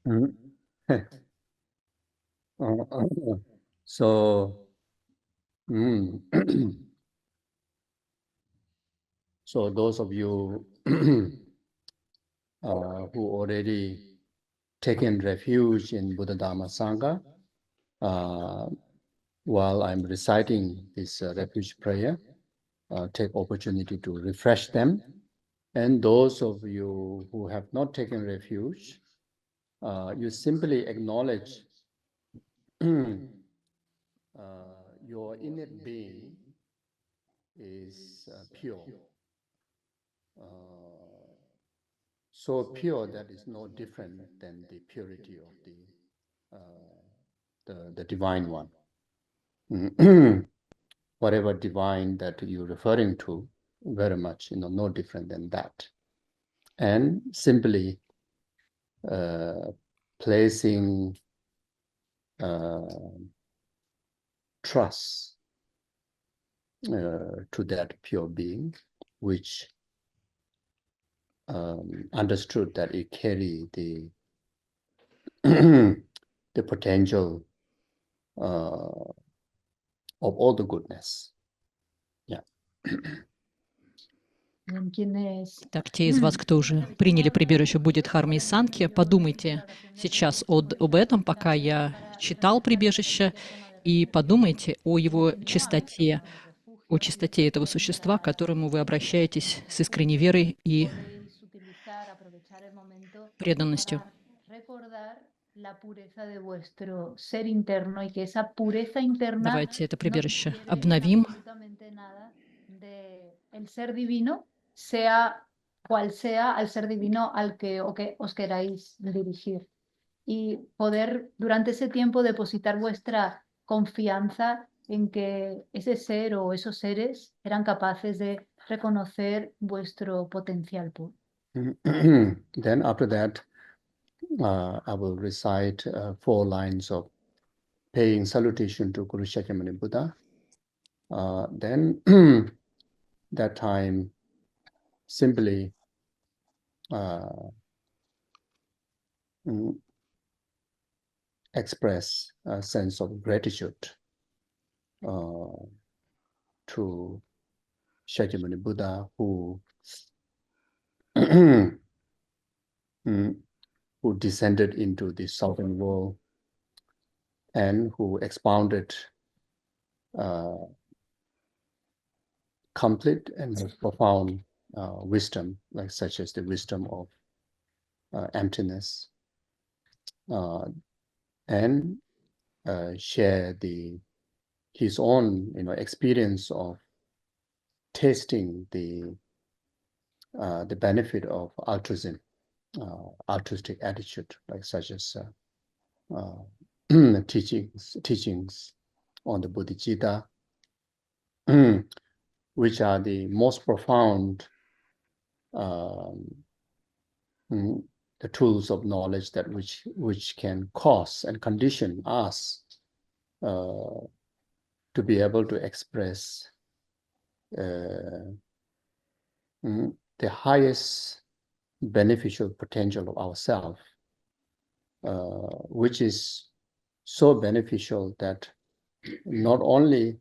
Mm. So, mm, so those of you who already taken refuge in Buddha Dhamma Sangha, while I'm reciting this refuge prayer, take opportunity to refresh them. And those of you who have not taken refuge, you simply acknowledge your innate being is pure. So pure that is no different than the purity of the divine one. Whatever divine that you're referring to, very much, no different than that. And simply placing trust to that pure being, which understood that it carry the the potential of all the goodness. Yeah. Так, те из вас, кто уже приняли прибежище Бодхидхармы и Санхи, подумайте сейчас об этом, пока я читал прибежище, и подумайте о его чистоте, о чистоте этого существа, к которому вы обращаетесь с искренней верой и преданностью. Давайте это прибежище обновим. Sea cual sea al ser divino al que os queráis dirigir. Y poder durante ese tiempo depositar vuestra confianza en que ese ser o esos seres eran capaces de reconocer vuestro potencial puro. Then after that, I will recite 4 lines of paying salutation to Guru Shakyamuni Buddha. Then that time, simply express a sense of gratitude to Shakyamuni Buddha, who who descended into the southern world and who expounded complete and profound wisdom, like such as the wisdom of emptiness, and share his own experience of tasting the benefit of altruism, altruistic attitude, like such as teachings on the Bodhicitta, which are the most profound the tools of knowledge that which can cause and condition us to be able to express the highest beneficial potential of ourselves, which is so beneficial that not only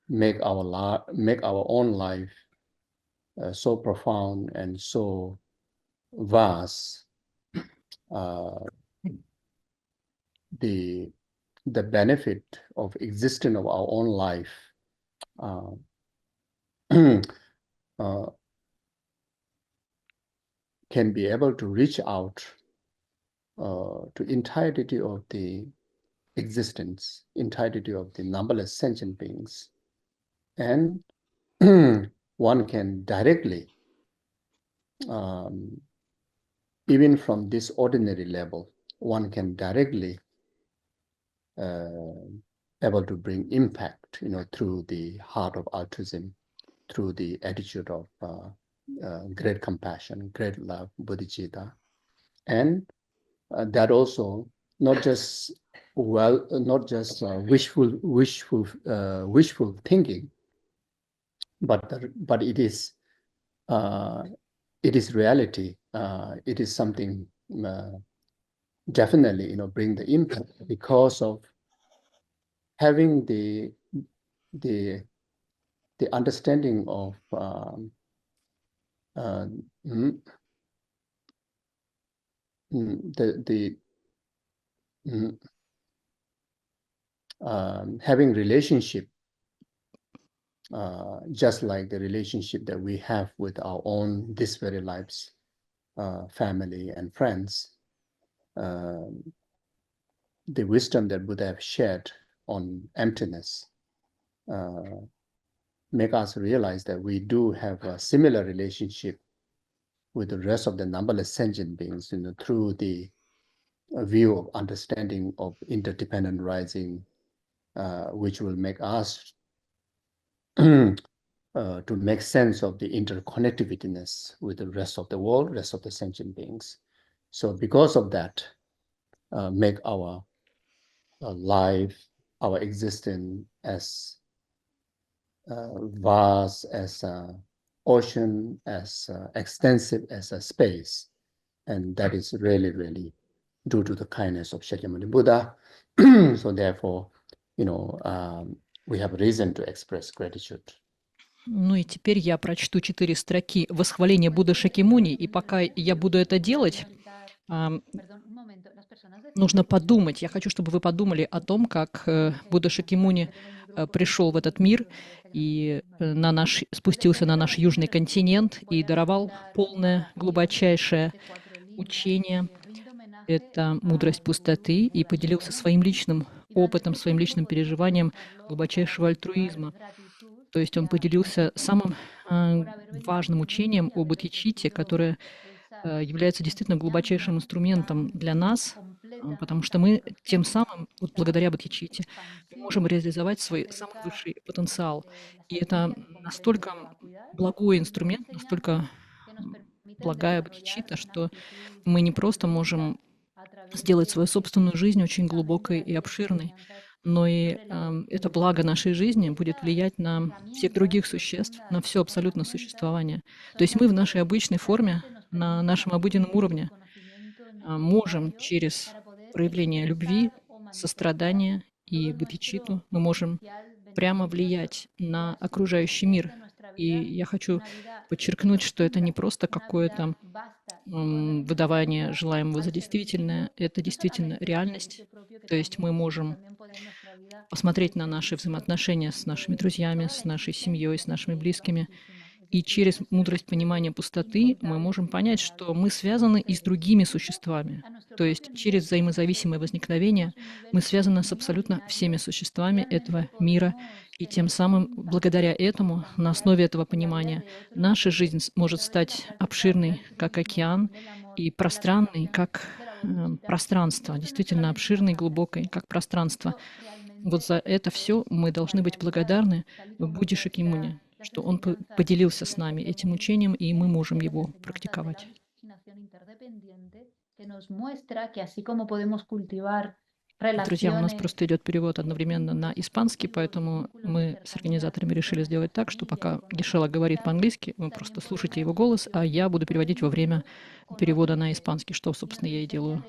make our own life so profound and so vast, the benefit of existence of our own life can be able to reach out to entirety of the existence, entirety of the numberless sentient beings, and one can directly, even from this ordinary level, one can directly able to bring impact, through the heart of altruism, through the attitude of great compassion, great love, bodhicitta, and that also not just wishful thinking, but it is it is reality. It is something definitely, bring the impact because of having the understanding of having relationship, just like the relationship that we have with our own this very lives, family and friends. The wisdom that Buddha have shared on emptiness make us realize that we do have a similar relationship with the rest of the numberless sentient beings, through the view of understanding of interdependent rising, which will make us to make sense of the interconnectivityness with the rest of the world, rest of the sentient beings. So because of that, make our life, our existence as vast as an ocean, as extensive as a space. And that is really, really due to the kindness of Shakyamuni Buddha. So therefore, we have reason to express gratitude. Ну и теперь я прочту 4 строки восхваления Будды Шакьямуни, и пока я буду это делать, нужно подумать. Я хочу, чтобы вы подумали о том, как Будда Шакьямуни пришел в этот мир и спустился на наш южный континент и даровал полное, глубочайшее учение. Это мудрость пустоты, и поделился своим личным опытом, своим личным переживанием глубочайшего альтруизма. То есть он поделился самым важным учением о бодхичитте, которое является действительно глубочайшим инструментом для нас, потому что мы тем самым, вот благодаря бодхичитте, можем реализовать свой самый высший потенциал. И это настолько благой инструмент, настолько благая бодхичитта, что мы не просто можем сделать свою собственную жизнь очень глубокой и обширной, но и это благо нашей жизни будет влиять на всех других существ, на все абсолютно существование. То есть мы в нашей обычной форме, на нашем обыденном уровне можем через проявление любви, сострадания и бодхичитту, мы можем прямо влиять на окружающий мир. И я хочу подчеркнуть, что это не просто какое-то выдавание желаемого за действительное, это действительно реальность. То есть мы можем посмотреть на наши взаимоотношения с нашими друзьями, с нашей семьей, с нашими близкими. И через мудрость понимания пустоты мы можем понять, что мы связаны и с другими существами. То есть через взаимозависимое возникновение мы связаны с абсолютно всеми существами этого мира. И тем самым, благодаря этому, на основе этого понимания, наша жизнь может стать обширной, как океан, и пространной, как пространство, действительно обширной, глубокой, как пространство. Вот за это все мы должны быть благодарны Будде Шакьямуни, что он поделился с нами этим учением, и мы можем его практиковать. Друзья, у нас просто идет перевод одновременно на испанский, поэтому мы с организаторами решили сделать так, что пока Гешела говорит по-английски, вы просто слушайте его голос, а я буду переводить во время перевода на испанский, что, собственно, я и делаю.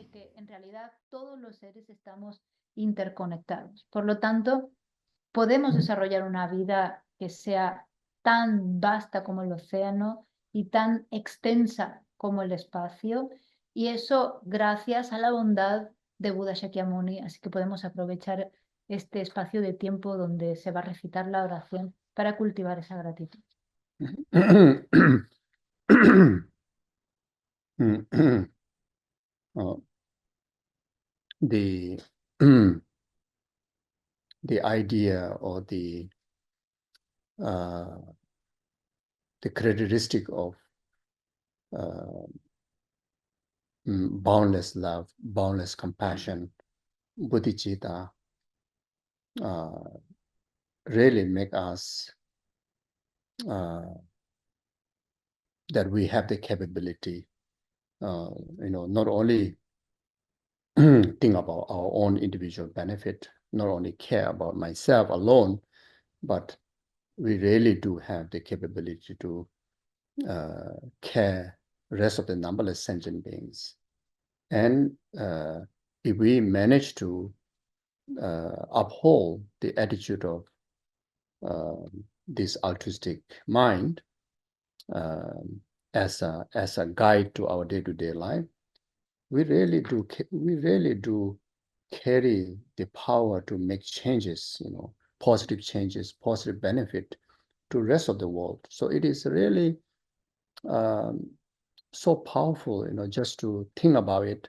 Interconectados. Por lo tanto, podemos desarrollar una vida que sea tan vasta como el océano y tan extensa como el espacio, y eso gracias a la bondad de Buddha Shakyamuni. Así que podemos aprovechar este espacio de tiempo donde se va a recitar la oración para cultivar esa gratitud. The idea or the characteristic of boundless love, boundless compassion, bodhicitta, really make us that we have the capability, not only think about our own individual benefit, not only care about myself alone, but we really do have the capability to care rest of the numberless sentient beings. And if we manage to uphold the attitude of this altruistic mind as a guide to our day-to-day life, we really do carry the power to make changes, positive changes, positive benefit to the rest of the world. So it is really so powerful, just to think about it,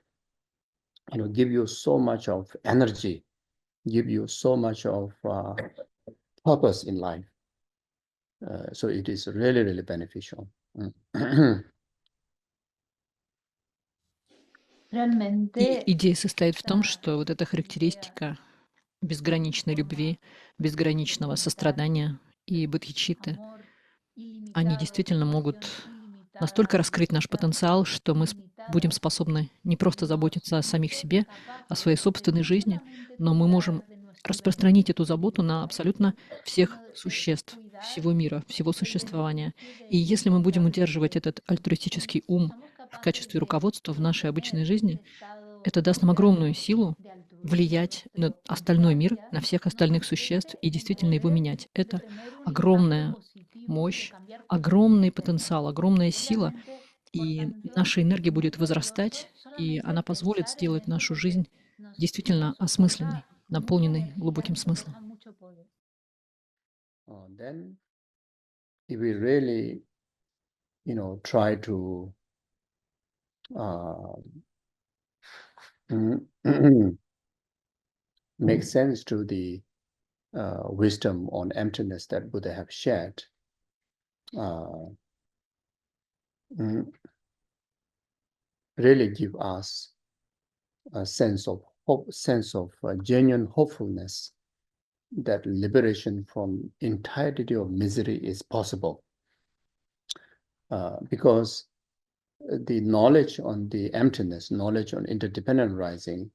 give you so much of energy, give you so much of purpose in life. So it is really, really beneficial. И идея состоит в том, что вот эта характеристика безграничной любви, безграничного сострадания и бодхичитты, они действительно могут настолько раскрыть наш потенциал, что мы будем способны не просто заботиться о самих себе, о своей собственной жизни, но мы можем распространить эту заботу на абсолютно всех существ, всего мира, всего существования. И если мы будем удерживать этот альтруистический ум в качестве руководства в нашей обычной жизни, это даст нам огромную силу влиять на остальной мир, на всех остальных существ и действительно его менять. Это огромная мощь, огромный потенциал, огромная сила, и наша энергия будет возрастать, и она позволит сделать нашу жизнь действительно осмысленной, наполненной глубоким смыслом. Then, if we really, try to make sense to the wisdom on emptiness that Buddha have shared, really give us a sense of hope, genuine hopefulness that liberation from entirety of misery is possible. Because the knowledge on the emptiness, knowledge on interdependent rising,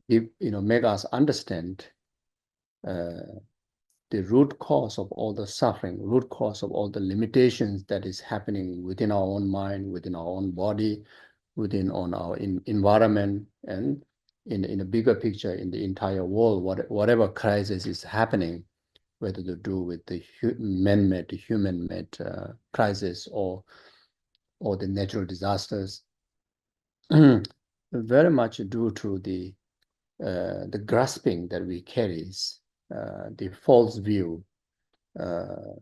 make us understand the root cause of all the suffering, root cause of all the limitations that is happening within our own mind, within our own body, within our environment, and in a bigger picture in the entire world, whatever crisis is happening, whether to do with the man-made, human-made crisis or the natural disasters, very much due to the grasping that we carry, the false view, the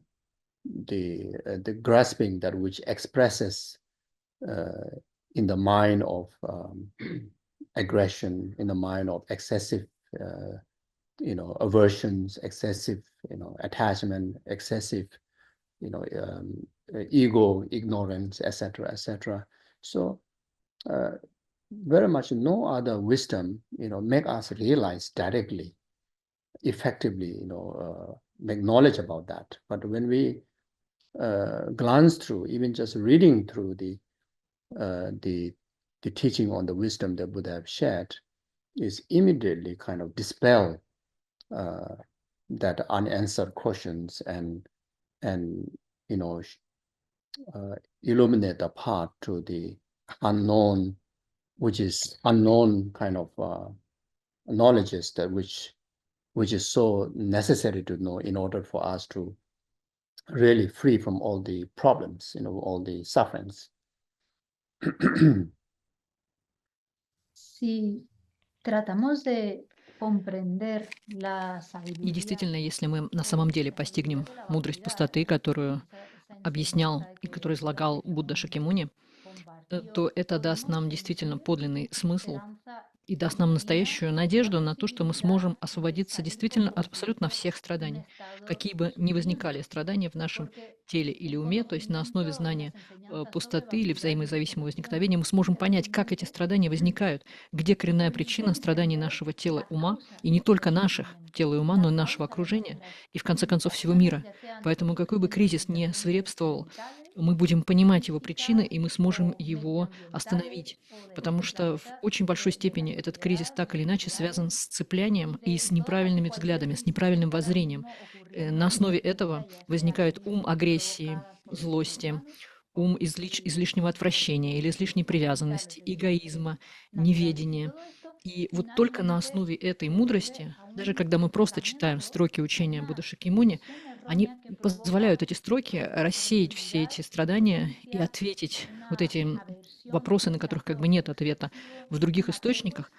grasping that which expresses in the mind of aggression, in the mind of excessive, aversions, excessive, attachment, excessive, ego, ignorance, etc., etc. So very much no other wisdom, make us realize directly, effectively, make knowledge about that. But when we glance through, even just reading through the teaching on the wisdom that Buddha have shared, is immediately kind of dispel that unanswered questions and illuminate the path to the unknown, which is unknown kind of knowledges that which is so necessary to know in order for us to really free from all the problems, all the sufferings. Si tratamos de comprender la И действительно, если мы на самом деле постигнем мудрость пустоты, которую объяснял и которую излагал Будда Шакьямуни, то это даст нам действительно подлинный смысл и даст нам настоящую надежду на то, что мы сможем освободиться действительно от абсолютно всех страданий, какие бы ни возникали страдания в нашем теле или уме, то есть на основе знания пустоты или взаимозависимого возникновения мы сможем понять, как эти страдания возникают, где коренная причина страданий нашего тела и ума, и не только наших тела и ума, но и нашего окружения, и в конце концов всего мира. Поэтому какой бы кризис ни свирепствовал, мы будем понимать его причины, и мы сможем его остановить. Потому что в очень большой степени этот кризис так или иначе связан с цеплянием и с неправильными взглядами, с неправильным воззрением. На основе этого возникает ум агрессии, злости, ум излишнего отвращения или излишней привязанности, эгоизма, неведения. И вот только на основе этой мудрости, даже когда мы просто читаем строки учения Будды Шакьямуни, они позволяют эти строки рассеять все эти страдания и ответить вот эти вопросы, на которых как бы нет ответа в других источниках.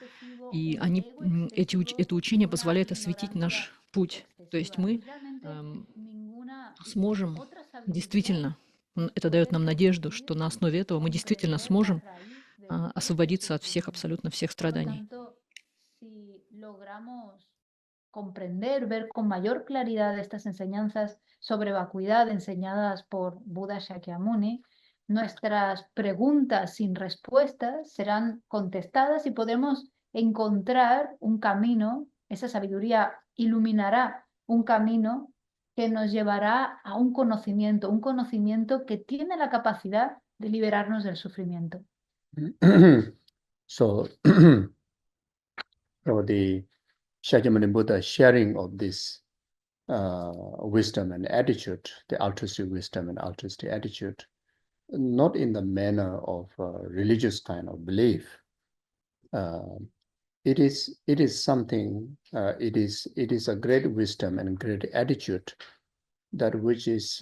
И это учение позволяет осветить наш путь. То есть мы сможем действительно, это дает нам надежду, что на основе этого мы действительно сможем освободиться от всех, абсолютно всех страданий. Comprender, ver con mayor claridad estas enseñanzas sobre vacuidad enseñadas por Buda Shakyamuni, nuestras preguntas sin respuestas serán contestadas y podemos encontrar un camino, esa sabiduría iluminará un camino que nos llevará a un conocimiento que tiene la capacidad de liberarnos del sufrimiento. So, the Shakyamuni Buddha sharing of this wisdom and attitude, the altruistic wisdom and altruistic attitude, not in the manner of religious kind of belief. It is something. It is a great wisdom and great attitude that which is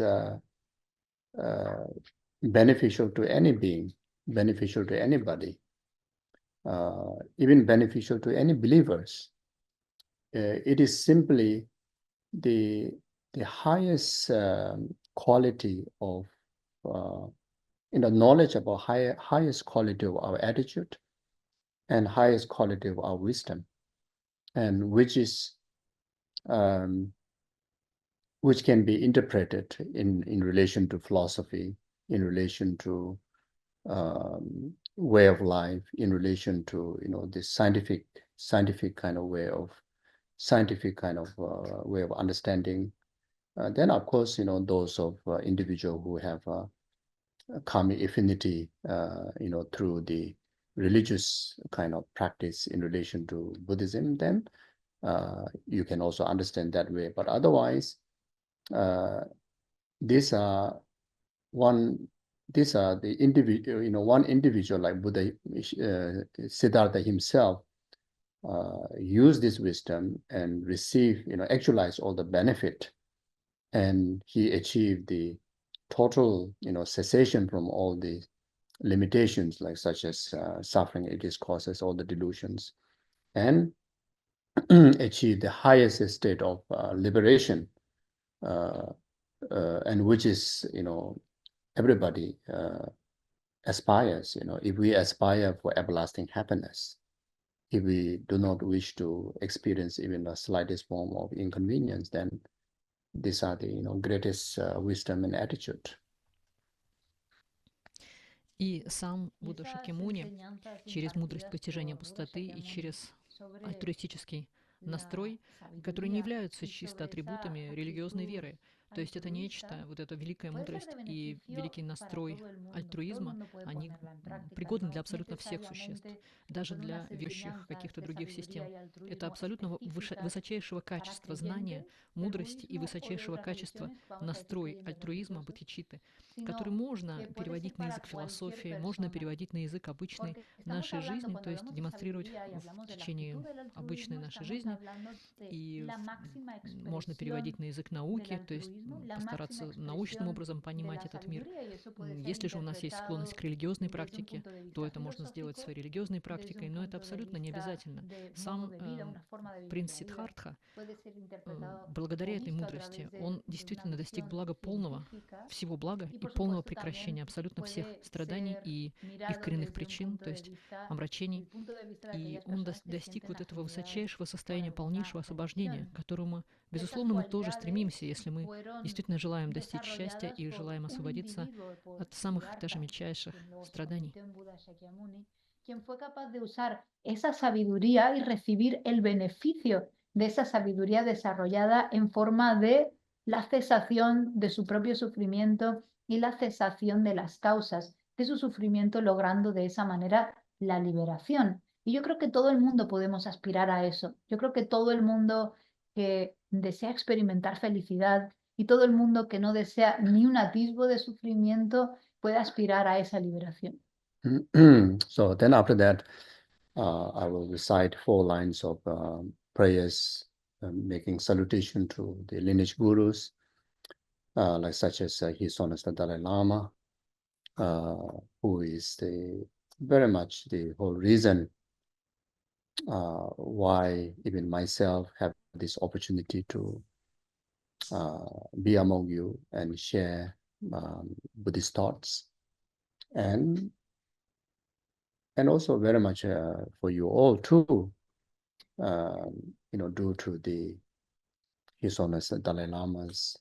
beneficial to any being, beneficial to anybody, even beneficial to any believers. It is simply the highest quality of knowledge about highest quality of our attitude and highest quality of our wisdom, and which can be interpreted in relation to philosophy, in relation to way of life, in relation to the scientific kind of way of way of understanding. Then of course those of individual who have karmic affinity through the religious kind of practice in relation to Buddhism, then you can also understand that way. But otherwise, these are the individual, one individual like Buddha, Siddhartha himself, use this wisdom and receive, actualize all the benefit, and he achieved the total, cessation from all the limitations, like such as suffering it causes, all the delusions, and achieve the highest state of liberation, and which is, everybody aspires. If we aspire for everlasting happiness, if we do not wish to experience even the slightest form of inconvenience, then these are the greatest wisdom and attitude. И сам Будда Шакьямуни через мудрость постижения пустоты и через альтруистический настрой, которые не являются чисто атрибутами религиозной веры. То есть это нечто, вот эта великая мудрость и великий настрой альтруизма, они пригодны для абсолютно всех существ, даже для верующих каких-то других систем. Это абсолютно высочайшего качества знания, мудрости и высочайшего качества настрой альтруизма, бодхичитты, который можно переводить на язык философии, можно переводить на язык обычной нашей жизни, то есть демонстрировать в течение обычной нашей жизни, и можно переводить на язык науки, то есть постараться научным образом понимать этот мир. Если же у нас есть склонность к религиозной практике, то это можно сделать своей религиозной практикой, но это абсолютно не обязательно. Сам принц Сиддхартха, благодаря этой мудрости, он действительно достиг блага полного, всего блага и полного прекращения абсолютно всех страданий и их коренных причин, то есть омрачений. И он достиг вот этого высочайшего состояния полнейшего освобождения, к которому, безусловно, мы тоже стремимся, если мы действительно желаем достичь счастья и желаем освободиться от самых даже мельчайших страданий. Quien fue capaz de usar esa sabiduría y recibir el beneficio de esa sabiduría desarrollada en forma de la cesación de su propio sufrimiento y la cesación de las causas de su sufrimiento, logrando de esa manera la liberación. Y yo creo que todo el mundo podemos aspirar a eso. Yo creo que todo el mundo que desea experimentar felicidad y todo el mundo que no desea ni un atisbo de sufrimiento pueda aspirar a esa liberación. So then after that, I will recite 4 lines of prayers, making salutation to the lineage gurus, like such as His Holiness the Dalai Lama, who is very much the whole reason why even myself have this opportunity to be among you and share Buddhist thoughts, and also very much for you all too, due to His Holiness Dalai Lama's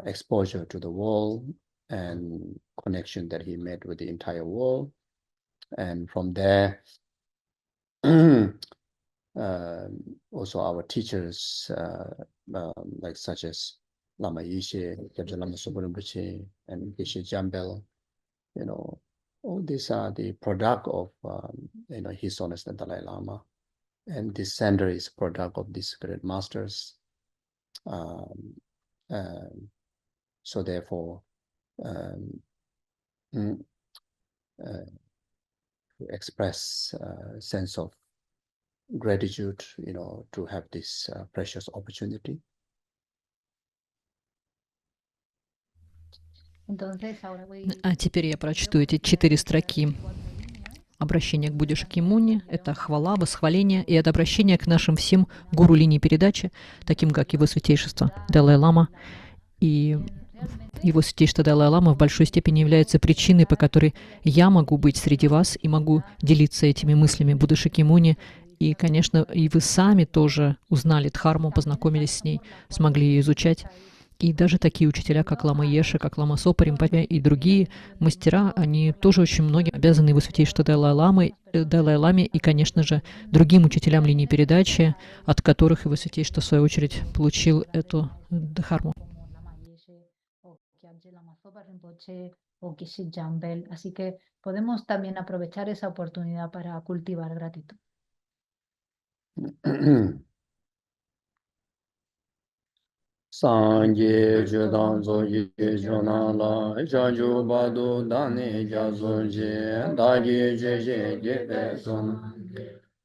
exposure to the world and connection that he made with the entire world, and from there also our teachers like such as Lama Yeshe, Lama Soparinpoche, and Geshe Jambel, all these are the product of His Holiness the Dalai Lama, and this center is product of these great masters. So therefore, to express a sense of gratitude, to have this precious opportunity. А теперь я прочту эти 4 строки. Обращение к Будде Шакьямуни — это хвала, восхваление, и это обращение к нашим всем гуру линии передачи, таким как Его Святейшество Далай-Лама. И Его Святейшество Далай-Лама в большой степени является причиной, по которой я могу быть среди вас и могу делиться этими мыслями Будды Шакьямуни. И, конечно, и вы сами тоже узнали Дхарму, познакомились с ней, смогли ее изучать. И даже такие учителя, как Лама Еше, как Лама Сопа Ринпоче и другие мастера, они тоже очень многим обязаны Его Святейшеству Далай-Ламе и, конечно же, другим учителям линии передачи, от которых Его Святейшество, в свою очередь, получил эту Дхарму. O Geshe Jambel, así que podemos también aprovechar esa oportunidad para cultivar gratitud. Sangye Judan Zoji Jonala Jaju Badu Dani Jazoji Dagi Jeje Jebe Son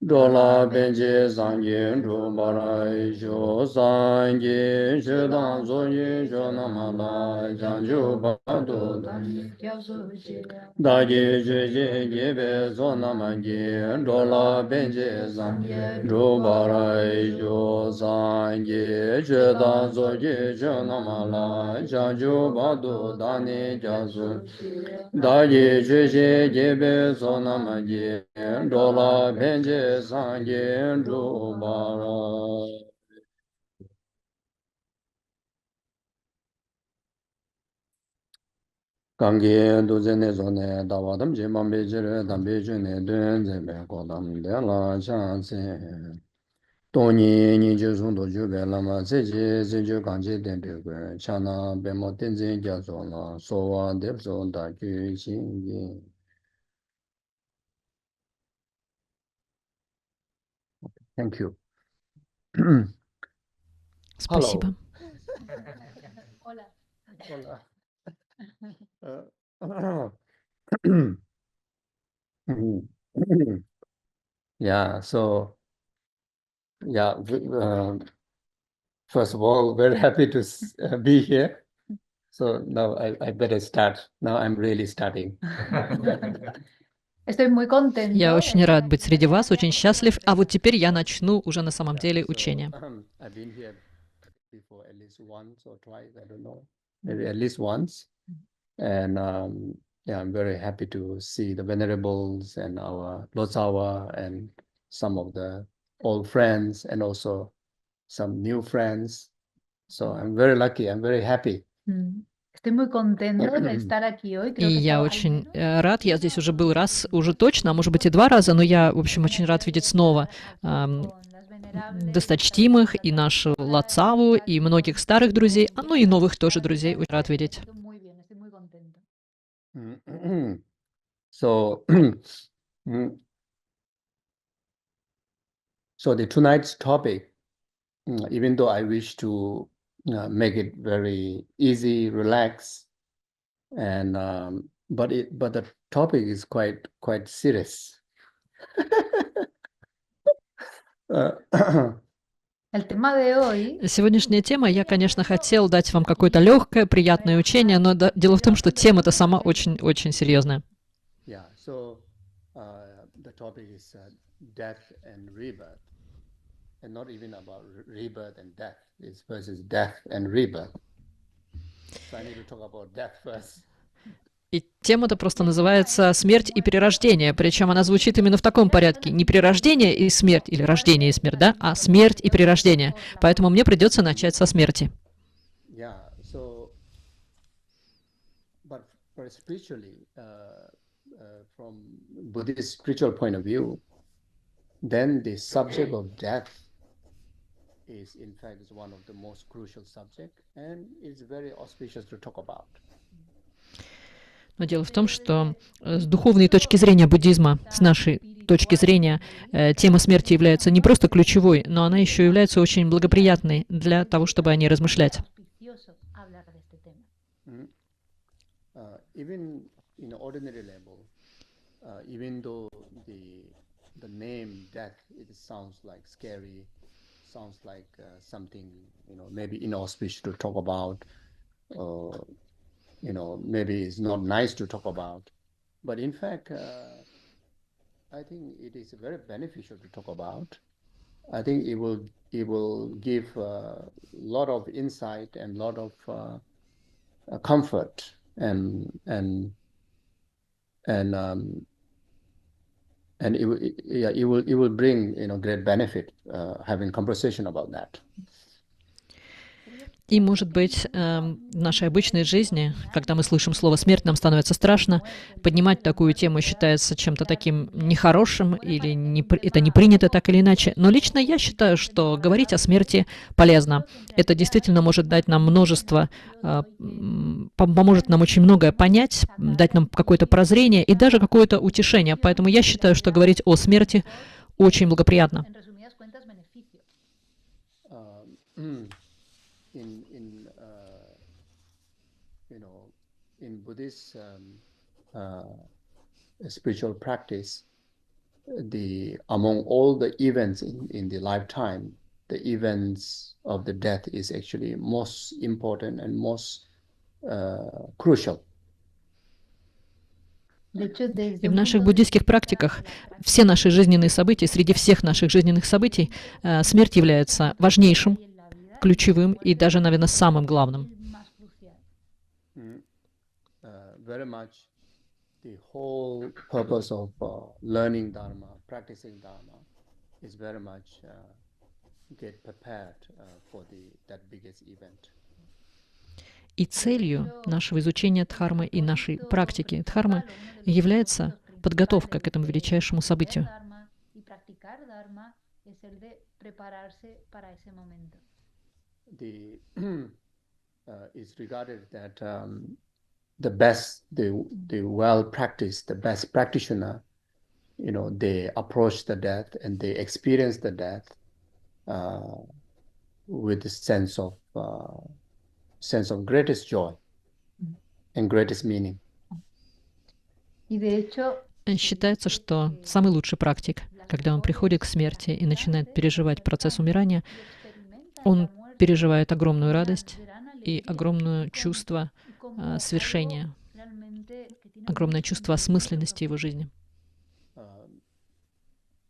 Dola Benje Sangye Drubara Jo Sangye Judan Zoji Jonamala Jaju Badu Dagi Jeje Jebe Sonamagi Dola Benje Sangye Drubara Jo Sangye Judan Zoji Jonamala Jaju Badu Dani Jazu Dagi Jeje Jebe Sonamagi Dola Benje Sangye Drubara. Kange duzene zone dawadam jimam bejere dam bejune duen zebe kodam de la chanse. Toni ni juzun do jube lama seje seje kanje den de chana bemo tenzen jazo la sowa debzo da ju xingi. Thank you. Спасибо. Hola. Yeah, so first of all, very happy to be here. So now I better start. Now I'm really starting. Estoy muy contento. Я очень рад быть среди вас, очень счастлив. А вот теперь я начну уже на самом деле учение. I've been here before at least once or twice, I don't know, maybe at least once. And yeah, I'm very happy to see the venerables and our Lotsawa and some of the old friends and also some new friends. So I'm very lucky, I'm very happy. Estoy muy contento de estar aquí hoy. И я очень рад, я здесь уже был раз, уже точно, а может быть и 2 раза, но я, в общем, очень рад видеть снова досточтимых, и нашу Лацаву, и многих старых друзей, ну и новых тоже друзей, очень рад видеть. So, so the tonight's topic, even though I wish to make it very easy, relaxed, and but the topic is quite serious. El tema de hoy Сегодняшняя тема, я, конечно, хотел дать вам какое-то легкое, приятное учение, но дело в том, что тема-то сама очень-очень серьезная. Yeah, so the topic is death and rebirth, and not even about rebirth and death. It's versus death and rebirth. So I need to talk about death first. И тема-то просто называется «Смерть и перерождение», причем она звучит именно в таком порядке. Не перерождение и смерть, или рождение и смерть, да, а смерть и перерождение. Поэтому мне придется начать со смерти. Yeah, so, but for spiritually, from Buddhist spiritual point of view, then the subject of death is in fact is one of the most crucial subject, and it's very auspicious to talk about. Но дело в том, что с духовной точки зрения буддизма, с нашей точки зрения, тема смерти является не просто ключевой, но она еще является очень благоприятной для того, чтобы о ней размышлять. Even in ordinary level, even though the name death, it sounds like scary, sounds like something, maybe inauspicious to talk about, maybe it's not nice to talk about, but in fact, I think it is very beneficial to talk about. I think it will give a lot of insight and a lot of comfort and it will bring great benefit having conversation about that. И, может быть, в нашей обычной жизни, когда мы слышим слово «смерть», нам становится страшно. Поднимать такую тему считается чем-то таким нехорошим, или это не принято так или иначе. Но лично я считаю, что говорить о смерти полезно. Это действительно может дать нам множество, поможет нам очень многое понять, дать нам какое-то прозрение и даже какое-то утешение. Поэтому я считаю, что говорить о смерти очень благоприятно. In Buddhist spiritual practice, among all the events in the lifetime, the events of the death is actually most important and most crucial. И в наших буддийских практиках все наши жизненные события, среди всех наших жизненных событий, смерть является важнейшим, ключевым и даже, наверное, самым главным. Very much the whole purpose of learning Dharma, practicing Dharma, is very much get prepared for that biggest event. И целью нашего изучения Дхармы и нашей практики Дхармы является подготовка к этому величайшему событию. It's regarded that the best, the well-practiced, the best practitioner, they approach the death and they experience the death with the sense of greatest joy and greatest meaning. Считается, что самый лучший практик, когда он приходит к смерти и начинает переживать процесс умирания, он переживает огромную радость и огромное чувство свершения, огромное чувство осмысленности его жизни.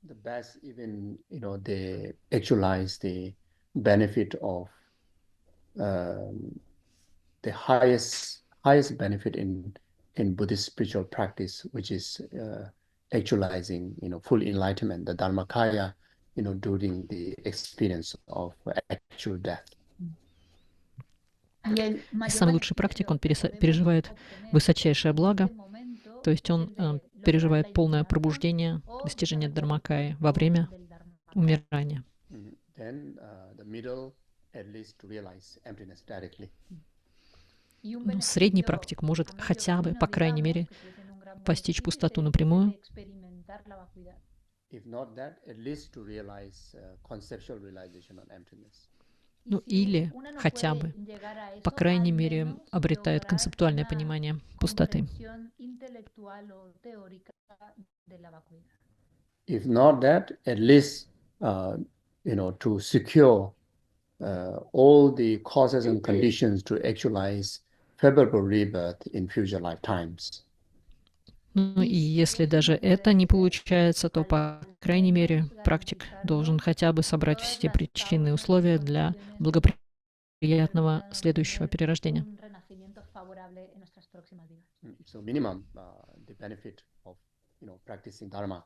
The best even, they actualize the benefit of the highest benefit in Buddhist spiritual practice, which is actualizing, full enlightenment, the Dharmakaya, during the experience of actual death. И самый лучший практик, он переживает высочайшее благо, то есть он переживает полное пробуждение, достижение Дharmakaya во время умирания. Но средний практик может хотя бы, по крайней мере, постичь пустоту напрямую. Ну или хотя бы, по крайней мере, обретает концептуальное понимание пустоты. If not that, at least to secure all the causes and conditions to actualize favorable rebirth in future lifetimes. Ну и если даже это не получается, то, по крайней мере, практик должен хотя бы собрать все причины и условия для благоприятного следующего перерождения. So minimum, the benefit of practicing dharma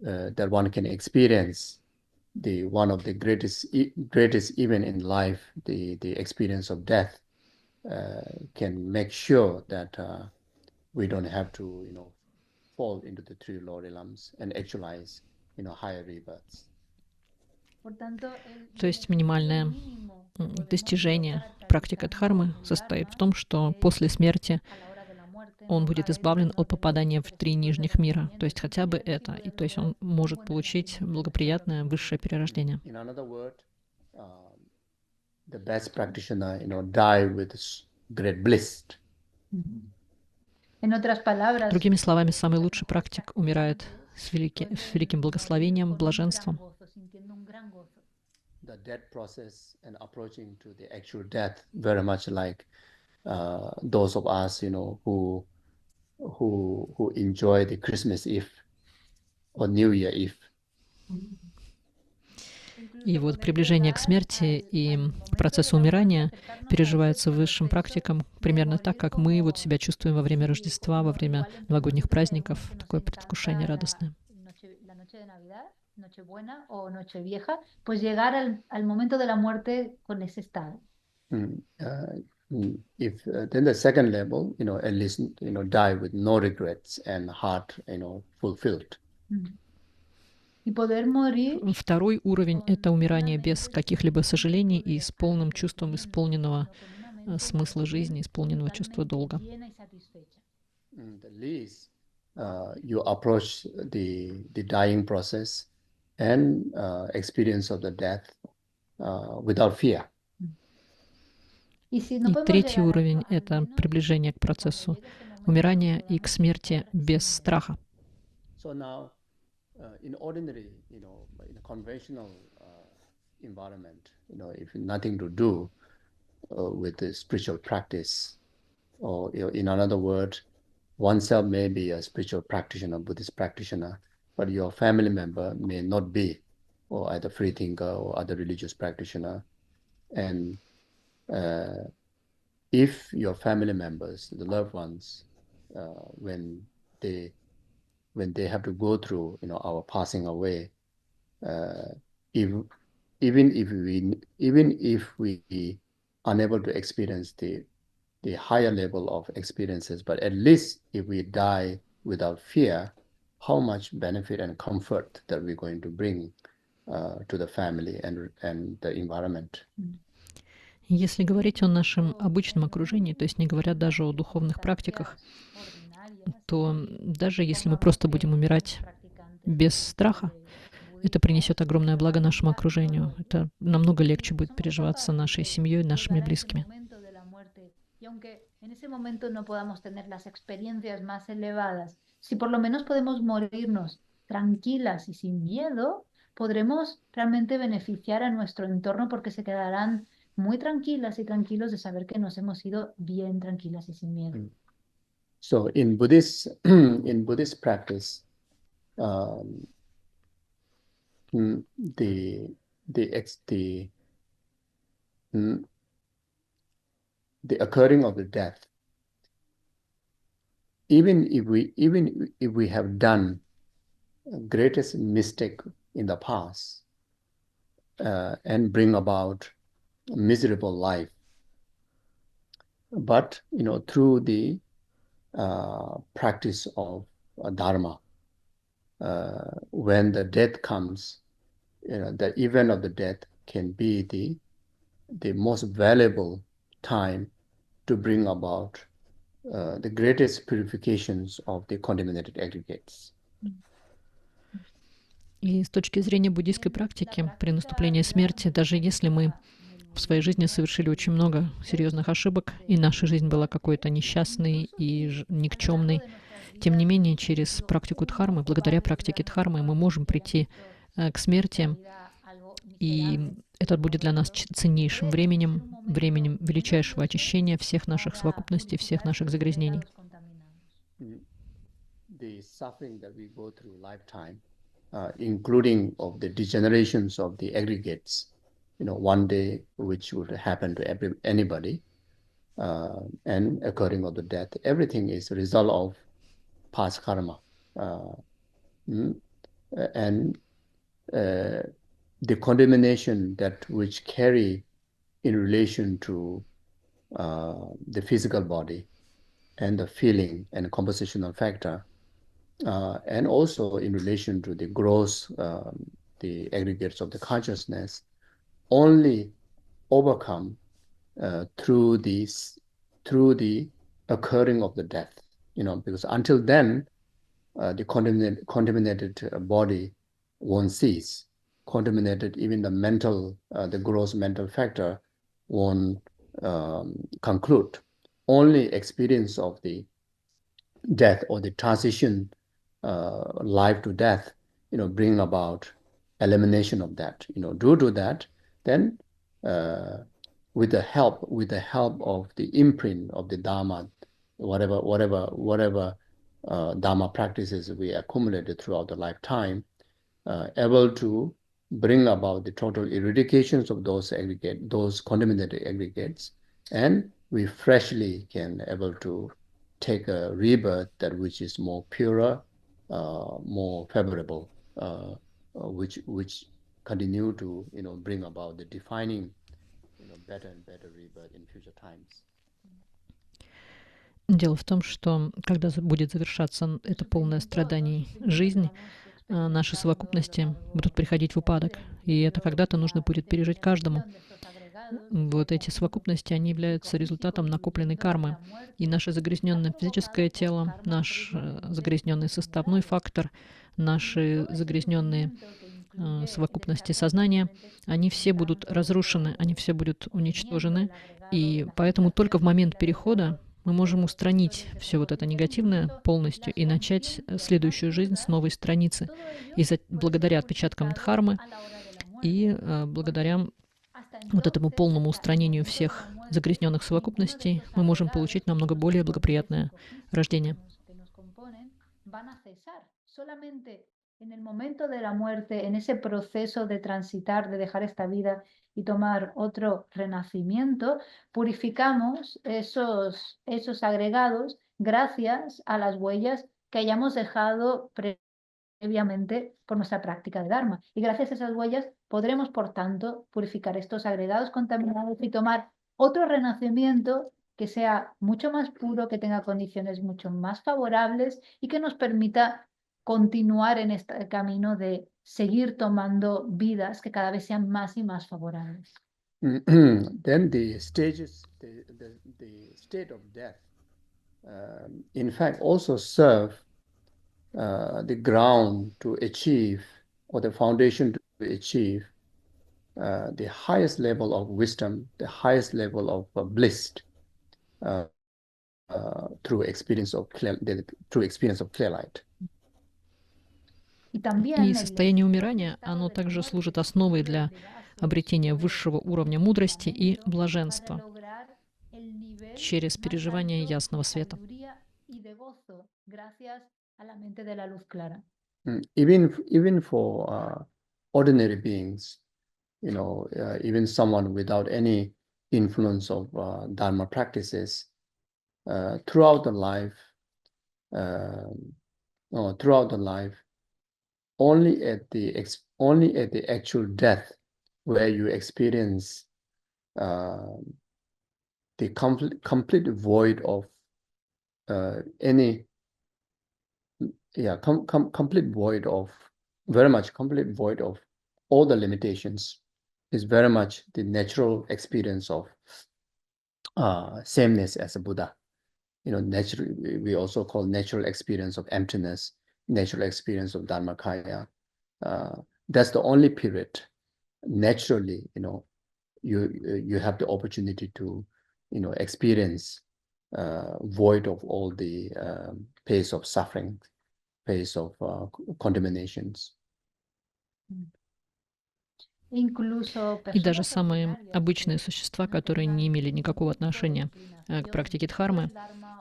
that one can experience one of the greatest event in life, the experience of death, can make sure that we don't have to fall into the three lower realms and actualize higher rebirths. То есть минимальное достижение практика дхармы состоит в том, что после смерти он будет избавлен от попадания в три нижних мира. То есть хотя бы это. И то есть он может получить благоприятное высшее перерождение. In another word, the best practitioner, die with great bliss. Другими словами, самый лучший практик умирает с великим благословением, блаженством. The death process and approaching to the actual death, very much like those of us, who enjoy the Christmas Eve or New Year Eve. И вот приближение к смерти и к процессу умирания переживается высшим практикам примерно так, как мы вот себя чувствуем во время Рождества, во время новогодних праздников. Такое предвкушение радостное. Nochebuena o Nochevieja, pues llegar al momento de la muerte con ese estado. If then the second level, at least die with no regrets and heart, fulfilled. Y poder morir. Второй уровень — это умирание без каких-либо сожалений и с полным чувством исполненного смысла жизни, исполненного чувства долга. The least you approach the dying process and experience of the death without fear. И третий уровень — это приближение к процессу умирания и к смерти без страха. So now, in ordinary, in a conventional environment, if nothing to do with the spiritual practice, or in another word, oneself may be a spiritual practitioner, Buddhist practitioner, but your family member may not be, or either free thinker or other religious practitioner. And if your family members, the loved ones, when they have to go through, our passing away, even if we unable to experience the higher level of experiences, but at least if we die without fear, how much benefit and comfort that we're going to bring to the family and the environment. Если говорить о нашем обычном окружении, то есть не говоря даже о духовных практиках, то даже если мы просто будем умирать без страха, это принесет огромное благо нашему окружению. Это намного легче будет переживаться нашей семьей, нашими близкими. En ese momento no podamos tener las experiencias más elevadas, si por lo menos podemos morirnos tranquilas y sin miedo, podremos realmente beneficiar a nuestro entorno porque se quedarán muy tranquilas y tranquilos de saber que nos hemos ido bien tranquilas y sin miedo. So in Buddhist practice, the occurring of the death, even if we have done greatest mistake in the past and bring about a miserable life, but through the practice of dharma, when the death comes, the event of the death can be the most valuable time to bring about the greatest purifications of the contaminated aggregates. И с точки зрения буддийской практики, при наступлении смерти, даже если мы в своей жизни совершили очень много серьезных ошибок, и наша жизнь была какой-то несчастной и никчемной, тем не менее, через практику дхармы, благодаря практике дхармы, мы можем прийти к смерти, и это будет для нас ценнейшим временем, временем величайшего очищения всех наших совокупностей, всех наших загрязнений. Including of the degenerations of the aggregates, one day which would happen to anybody, and occurring of the death, everything is a result of past karma, and the condemnation that which carry in relation to the physical body and the feeling and compositional factor, and also in relation to the gross, the aggregates of the consciousness, only overcome through the occurring of the death, because until then, the contaminated body won't cease. Contaminated, even the mental, the gross mental factor won't conclude. Only experience of the death or the transition life to death, bring about elimination of that. Due to that, then with the help of the imprint of the Dharma, whatever Dharma practices we accumulated throughout the lifetime, able to bring about the total eradications of those contaminated aggregates, and we freshly can able to take a rebirth that which is more purer, more favorable, which continue to bring about the defining better and better rebirth in future times. Дело в том, что когда будет завершаться это полное страданий жизнь, наши совокупности будут приходить в упадок. И это когда-то нужно будет пережить каждому. Вот эти совокупности, они являются результатом накопленной кармы. И наше загрязненное физическое тело, наш загрязненный составной фактор, наши загрязненные совокупности сознания, они все будут разрушены, они все будут уничтожены. И поэтому только в момент перехода мы можем устранить все вот это негативное полностью и начать следующую жизнь с новой страницы. И благодаря отпечаткам дхармы и благодаря вот этому полному устранению всех загрязненных совокупностей мы можем получить намного более благоприятное рождение. En el momento de la muerte, en ese proceso de transitar, de dejar esta vida y tomar otro renacimiento, purificamos esos agregados gracias a las huellas que hayamos dejado previamente por nuestra práctica de Dharma. Y gracias a esas huellas podremos, por tanto, purificar estos agregados contaminados y tomar otro renacimiento que sea mucho más puro, que tenga condiciones mucho más favorables y que nos permita continuar en este camino de seguir tomando vidas que cada vez sean más y más favorables. Then the stages, the state of death, in fact, also serve the ground to achieve, or the foundation to achieve the highest level of wisdom, the highest level of bliss through experience of clear light. И состояние умирания, оно также служит основой для обретения высшего уровня мудрости и блаженства через переживание ясного света. Even for ordinary beings, even someone without any influence of Dharma practices, throughout the life, only at the actual death, where you experience the complete void of complete void of all the limitations, is very much the natural experience of sameness as a Buddha. We also call natural experience of emptiness, natural experience of Dharmakaya. that's the only period naturally, you have the opportunity to, experience void of all the pace of suffering, pace of contaminations. И даже самые обычные существа, которые не имели никакого отношения к практике дхармы,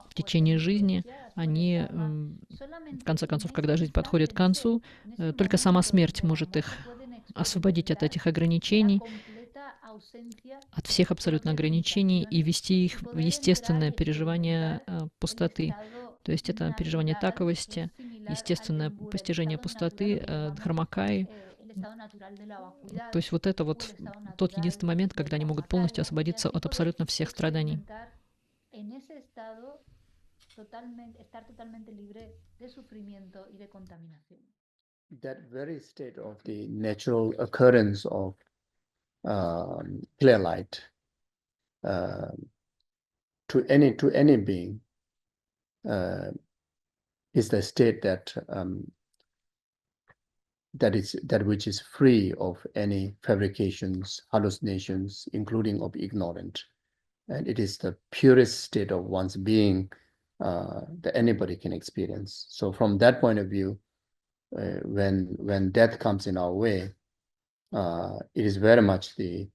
в течение жизни, они, в конце концов, когда жизнь подходит к концу, только сама смерть может их освободить от этих ограничений, от всех абсолютно ограничений и ввести их в естественное переживание пустоты. То есть это переживание таковости, естественное постижение пустоты, дхармакаи. То есть вот это вот тот единственный момент, когда они могут полностью освободиться от абсолютно всех страданий. That very state of the natural occurrence of clear light to any being is the state that that which is free of any fabrications, hallucinations, including of ignorance, and it is the purest state of one's being that anybody can experience. So from that point of view, when death comes in our way, it is very much the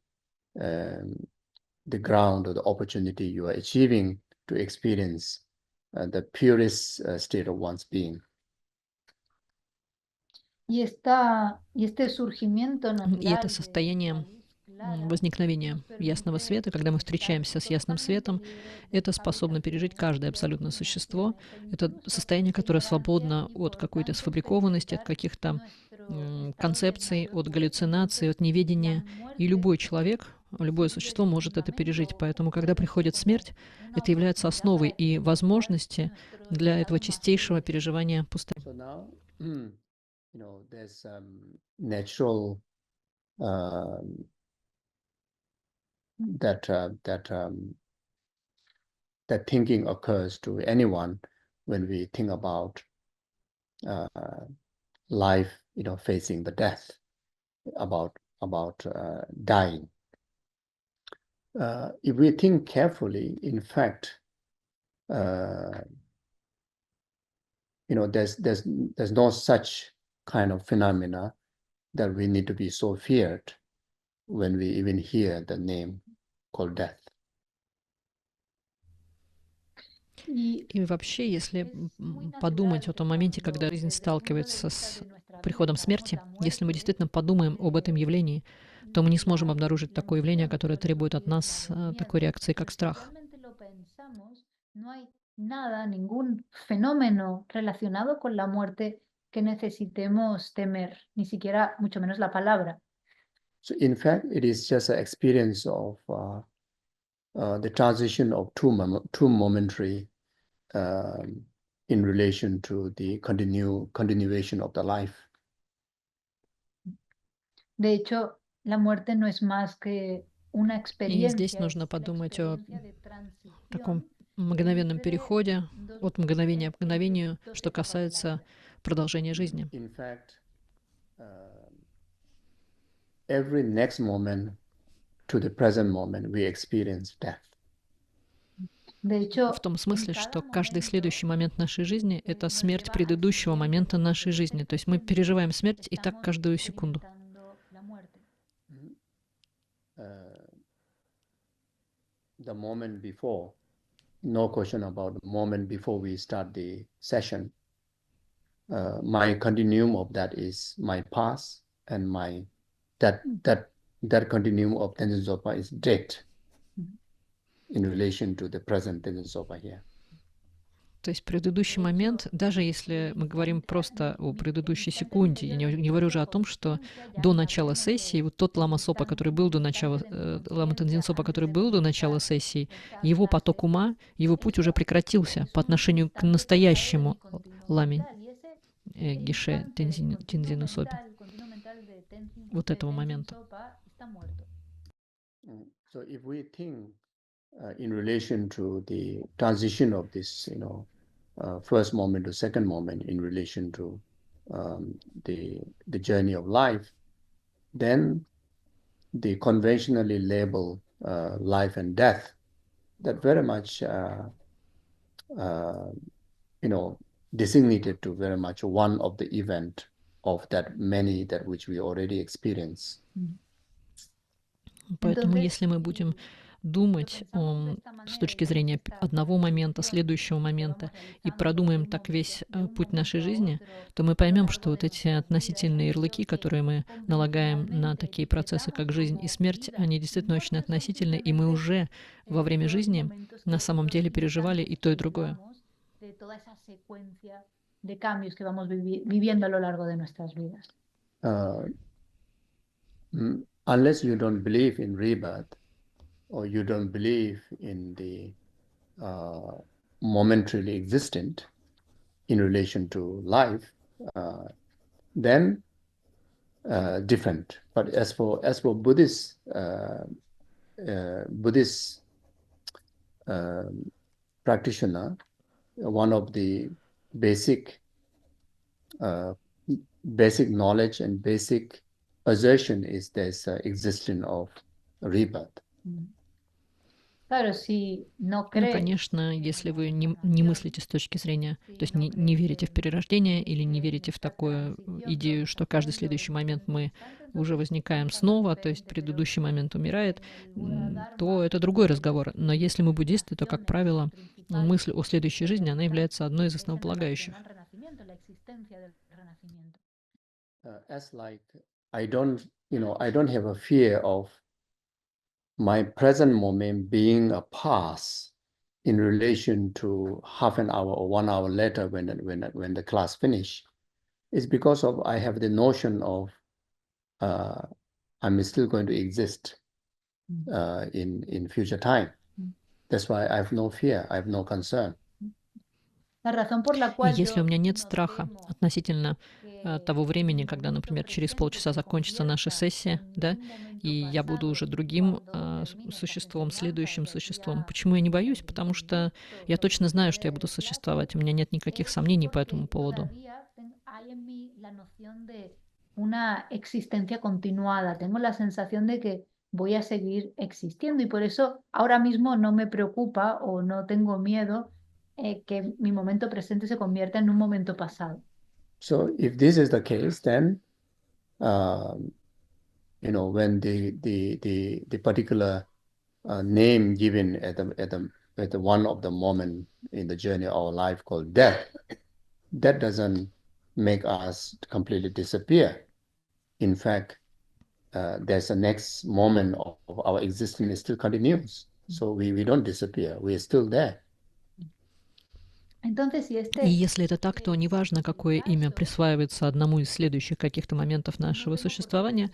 ground or the opportunity you are achieving to experience the purest state of one's being. И это состояние возникновения ясного света, когда мы встречаемся с ясным светом, это способно пережить каждое абсолютно существо. Это состояние, которое свободно от какой-то сфабрикованности, от каких-то концепций, от галлюцинаций, от неведения. И любой человек, любое существо может это пережить. Поэтому, когда приходит смерть, это является основой и возможностью для этого чистейшего переживания пустоты. There's natural that thinking occurs to anyone when we think about life, facing the death, about dying. If we think carefully, in fact, there's no such kind of phenomena that we need to be so feared when we even hear the name called death. И вообще, если подумать о том моменте, когда жизнь сталкивается с приходом смерти, если мы действительно подумаем об этом явлении, то мы не сможем обнаружить такое явление, которое требует от нас такой реакции, как страх. Ningún fenómeno relacionado con la muerte que necesitemos temer, ni siquiera, mucho menos la palabra. So in fact, it is just an experience of the transition of two momentary in relation to the continuation of the life. De hecho, la muerte no es más que una experiencia. И здесь нужно подумать о таком мгновенном переходе от мгновения к мгновению, что касается продолжения жизни. In fact, every next moment to the present moment we experience death. В том смысле, что каждый следующий момент нашей жизни — это смерть предыдущего момента нашей жизни. То есть мы переживаем смерть и так каждую секунду. The moment before, no question about the moment before we start the session. My continuum of that is my past, and that continuum of Tenzin Soppa is dead in relation to the present Tenzin Soppa here. То есть предыдущий момент, даже если мы говорим просто о предыдущей секунде, я не говорю уже о том, что до начала сессии, вот тот Лама Сопа, который был до начала, Лама Тензин Сопа, который был до начала сессии, его поток ума, его путь уже прекратился по отношению к настоящему Ламе Геше Тензину Сопе, вот этого момента. So if we think in relation to the transition of this, first moment to second moment in relation to the journey of life, then the conventionally labeled life and death, that very much designated to very much one of the event of that many that which we already experience. Поэтому, если мы будем думать с точки зрения одного момента, следующего момента, и продумаем так весь путь нашей жизни, то мы поймем, что вот эти относительные ярлыки, которые мы налагаем на такие процессы, как жизнь и смерть, они действительно очень относительны, и мы уже во время жизни на самом деле переживали и то, и другое. Unless you don't believe in rebirth, or you don't believe in the momentarily existent in relation to life, then different. But as for Buddhist practitioner, one of the basic knowledge and basic assertion is there's existence of rebirth. Ну, конечно, если вы не мыслите с точки зрения, то есть не верите в перерождение или не верите в такую идею, что каждый следующий момент мы уже возникаем снова, то есть предыдущий момент умирает, то это другой разговор. Но если мы буддисты, то, как правило, мысль о следующей жизни, она является одной из основополагающих. I don't have a fear of my present moment being a past in relation to half an hour or 1 hour later when the class finish. It's because of I have the notion of I'm still going to exist in future time. That's why I have no fear, I have no concern. И если у меня нет страха относительно того времени, когда, например, через полчаса закончится наша сессия, да, и я буду уже другим существом, следующим существом. Почему я не боюсь? Потому что я точно знаю, что я буду существовать. У меня нет никаких сомнений по этому поводу. Voy a seguir existiendo y por eso ahora mismo no me preocupa o no tengo miedo que mi momento presente se convierta en un momento pasado. So if this is the case, then when the particular name given at the one of the moment in the journey of our life called death, that doesn't make us completely disappear. In fact, there's a next moment of our existence still continues. So we don't disappear. We are still there. И если это так, то неважно, какое имя присваивается одному из следующих каких-то моментов нашего существования,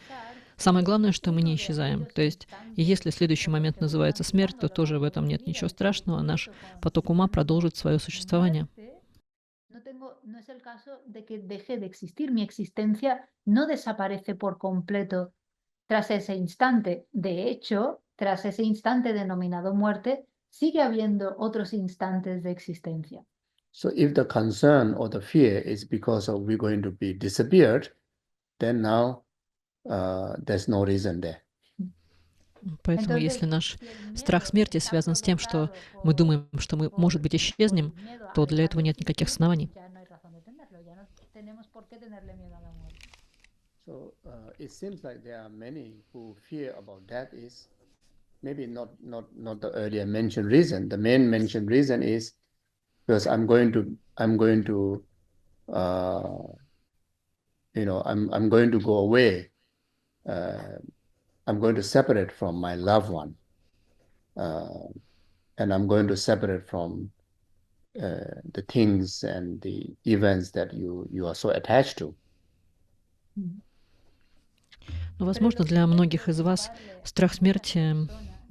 самое главное, что мы не исчезаем. То есть, если следующий момент называется смерть, то тоже в этом нет ничего страшного. Наш поток ума продолжит свое существование. No es el caso de que deje de existir. Mi existencia no desaparece por completo tras ese instante. De hecho, tras ese instante denominado muerte, sigue habiendo otros instantes de existencia. So if the concern or the fear is because of we're going to be disappeared, then now there's no reason there. Поэтому, если наш страх смерти связан с тем, что мы думаем, что мы, может быть, исчезнем, то для этого нет никаких оснований. So it seems like there are many who fear about death is maybe not the earlier mentioned reason. The main mentioned reason is because I'm going to I'm going to go away. I'm going to separate from my loved one, and I'm going to separate from the things and the events that you are so attached to. Но, возможно, для многих из вас страх смерти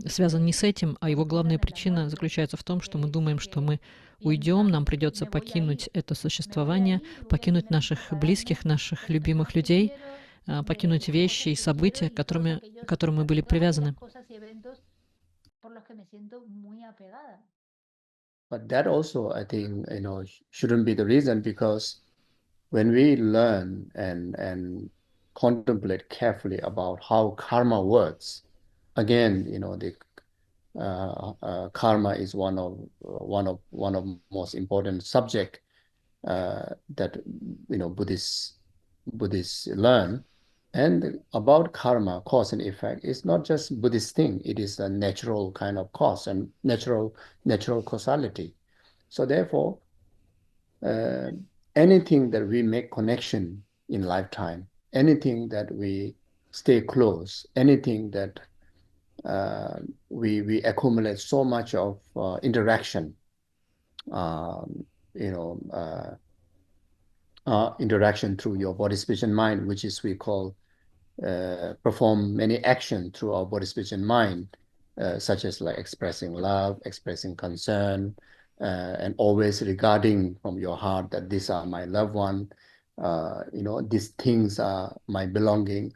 связан не с этим, а его главная причина заключается в том, что мы думаем, что мы уйдем, нам придется покинуть это существование, покинуть наших близких, наших любимых людей, покинуть вещи и события, к которым мы были привязаны. But that also, I think, shouldn't be the reason, because when we learn and contemplate carefully about how karma works, again, the karma is one of most important subject that Buddhists learn. And about karma, cause and effect, is not just Buddhist thing. It is a natural kind of cause and natural causality. So therefore, anything that we make connection in lifetime, anything that we stay close, anything that we accumulate so much of interaction, interaction through your body, speech, and mind, which is we call perform many actions through our body, speech, and mind, such as like expressing love, expressing concern, and always regarding from your heart that these are my loved one, these things are my belonging.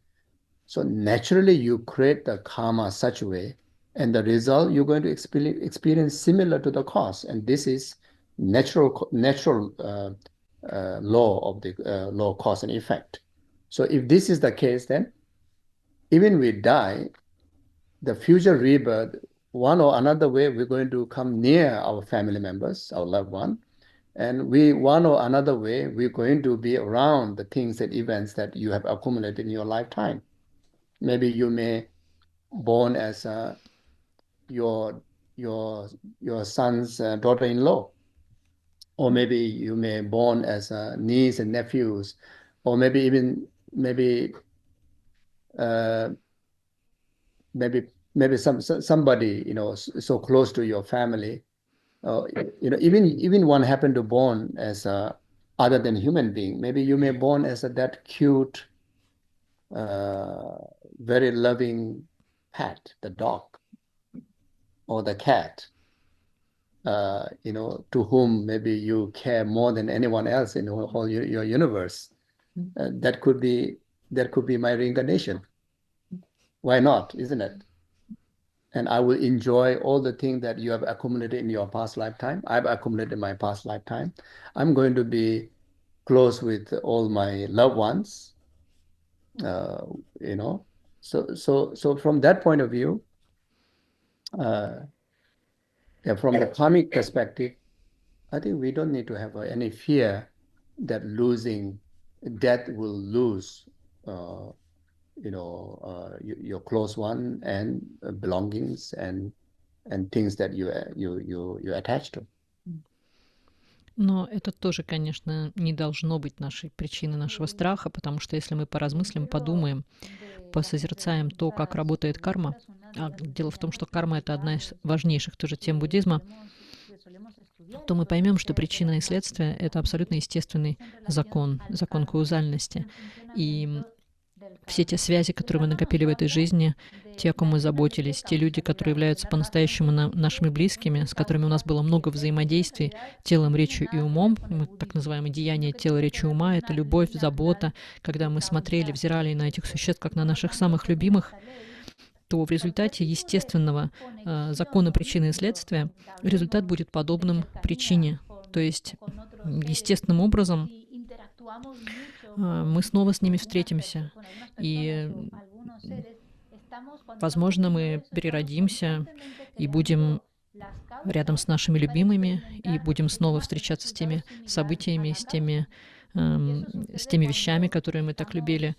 So naturally you create the karma such a way, and the result you're going to experience similar to the cause. And this is natural law of the law, cause and effect. So if this is the case, then even we die, the future rebirth, one or another way, we're going to come near our family members, our loved one. And one or another way, we're going to be around the things and events that you have accumulated in your lifetime. Maybe you may born as your son's daughter-in-law, or maybe you may born as niece and nephews, or maybe even maybe somebody so close to your family, even one happened to born as other than human being. Maybe you may born as that cute, very loving pet, the dog or the cat, to whom maybe you care more than anyone else in whole your universe. That could be my reincarnation. Why not, isn't it? And I will enjoy all the things that you have accumulated in your past lifetime. I've accumulated in my past lifetime. I'm going to be close with all my loved ones, So from that point of view, from the karmic perspective, I think we don't need to have any fear that death will lose your close one and belongings and things that you attach to. Но это тоже, конечно, не должно быть нашей причиной нашего страха, потому что если мы поразмыслим, подумаем, посозерцаем то, как работает карма, а дело в том, что карма — это одна из важнейших тоже тем буддизма, то мы поймем, что причина и следствие — это абсолютно естественный закон каузальности. И все те связи, которые мы накопили в этой жизни, те, о ком мы заботились, те люди, которые являются по-настоящему нашими близкими, с которыми у нас было много взаимодействий телом, речью и умом, мы так называемое деяние тела, речи, ума — это любовь, забота. Когда мы смотрели, взирали на этих существ как на наших самых любимых, то в результате естественного закона причины и следствия результат будет подобным причине. То есть естественным образом мы снова с ними встретимся. И, возможно, мы переродимся и будем рядом с нашими любимыми, и будем снова встречаться с теми событиями, с теми вещами, которые мы так любили.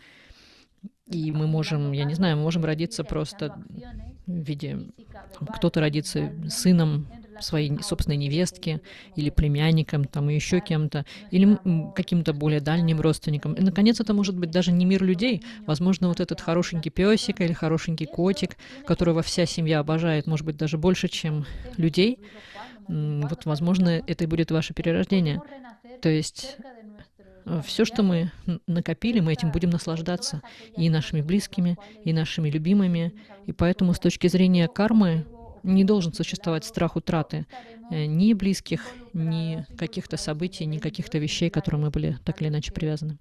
И мы можем, я не знаю, мы можем родиться просто в виде... Кто-то родится сыном своей собственной невестки, или племянником, и еще кем-то, или каким-то более дальним родственником. И, наконец, это может быть даже не мир людей. Возможно, вот этот хорошенький песик или хорошенький котик, которого вся семья обожает, может быть, даже больше, чем людей. Вот, возможно, это и будет ваше перерождение. То есть все, что мы накопили, мы этим будем наслаждаться и нашими близкими, и нашими любимыми. И поэтому с точки зрения кармы не должен существовать страх утраты ни близких, ни каких-то событий, ни каких-то вещей, к которым мы были так или иначе привязаны.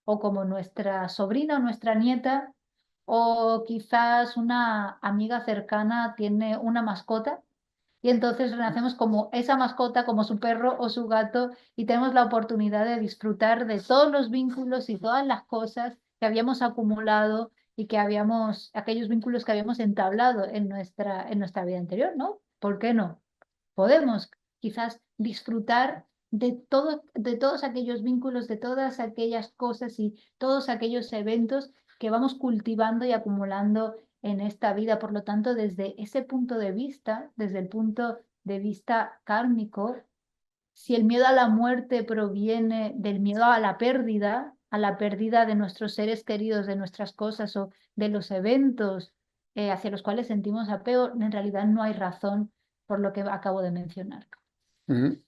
O como nuestra sobrina o nuestra nieta O quizás una amiga cercana tiene una mascota y entonces renacemos como esa mascota, como su perro o su gato, y tenemos la oportunidad de disfrutar de todos los vínculos y todas las cosas que habíamos acumulado y que aquellos vínculos que habíamos entablado en nuestra vida anterior, ¿no? ¿Por qué no? Podemos quizás disfrutar de todos aquellos vínculos, de todas aquellas cosas y todos aquellos eventos que vamos cultivando y acumulando en esta vida. Por lo tanto, desde ese punto de vista, desde el punto de vista kármico, si el miedo a la muerte proviene del miedo a la pérdida de nuestros seres queridos, de nuestras cosas o de los eventos hacia los cuales sentimos apego, en realidad no hay razón por lo que acabo de mencionar. Mhm.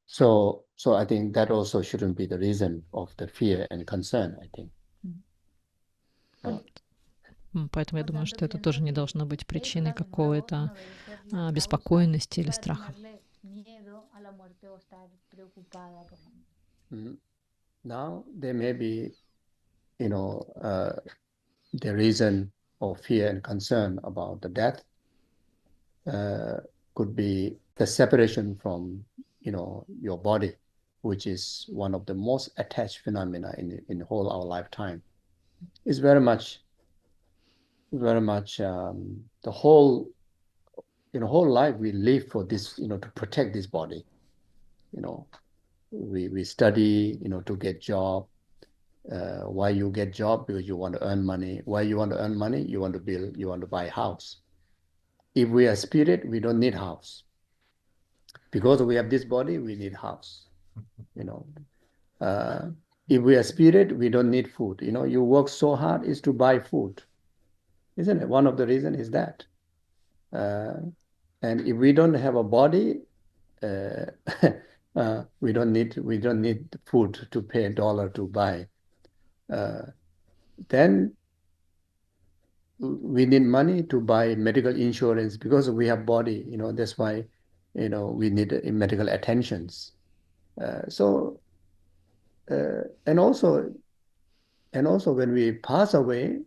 So I think that also shouldn't be the reason of the fear and concern, I think. Поэтому я думаю, что это тоже не должно быть причиной какой-то беспокойности или страха. Now there may be, the reason of fear and concern about the death could be the separation from, your body, which is one of the most attached phenomena in the whole our lifetime. It's very much the whole life we live for this, to protect this body. We study, to get job. Why you get job? Because you want to earn money. Why you want to earn money? You want to build, you want to buy a house. If we are spirit, we don't need house. Because we have this body, we need house. If we are spirit, we don't need food. You work so hard is to buy food. Isn't it? One of the reasons is that. And if we don't have a body, we don't need food to pay $1 to buy. Then we need money to buy medical insurance because we have body. That's why we need medical attentions. And also when we pass away,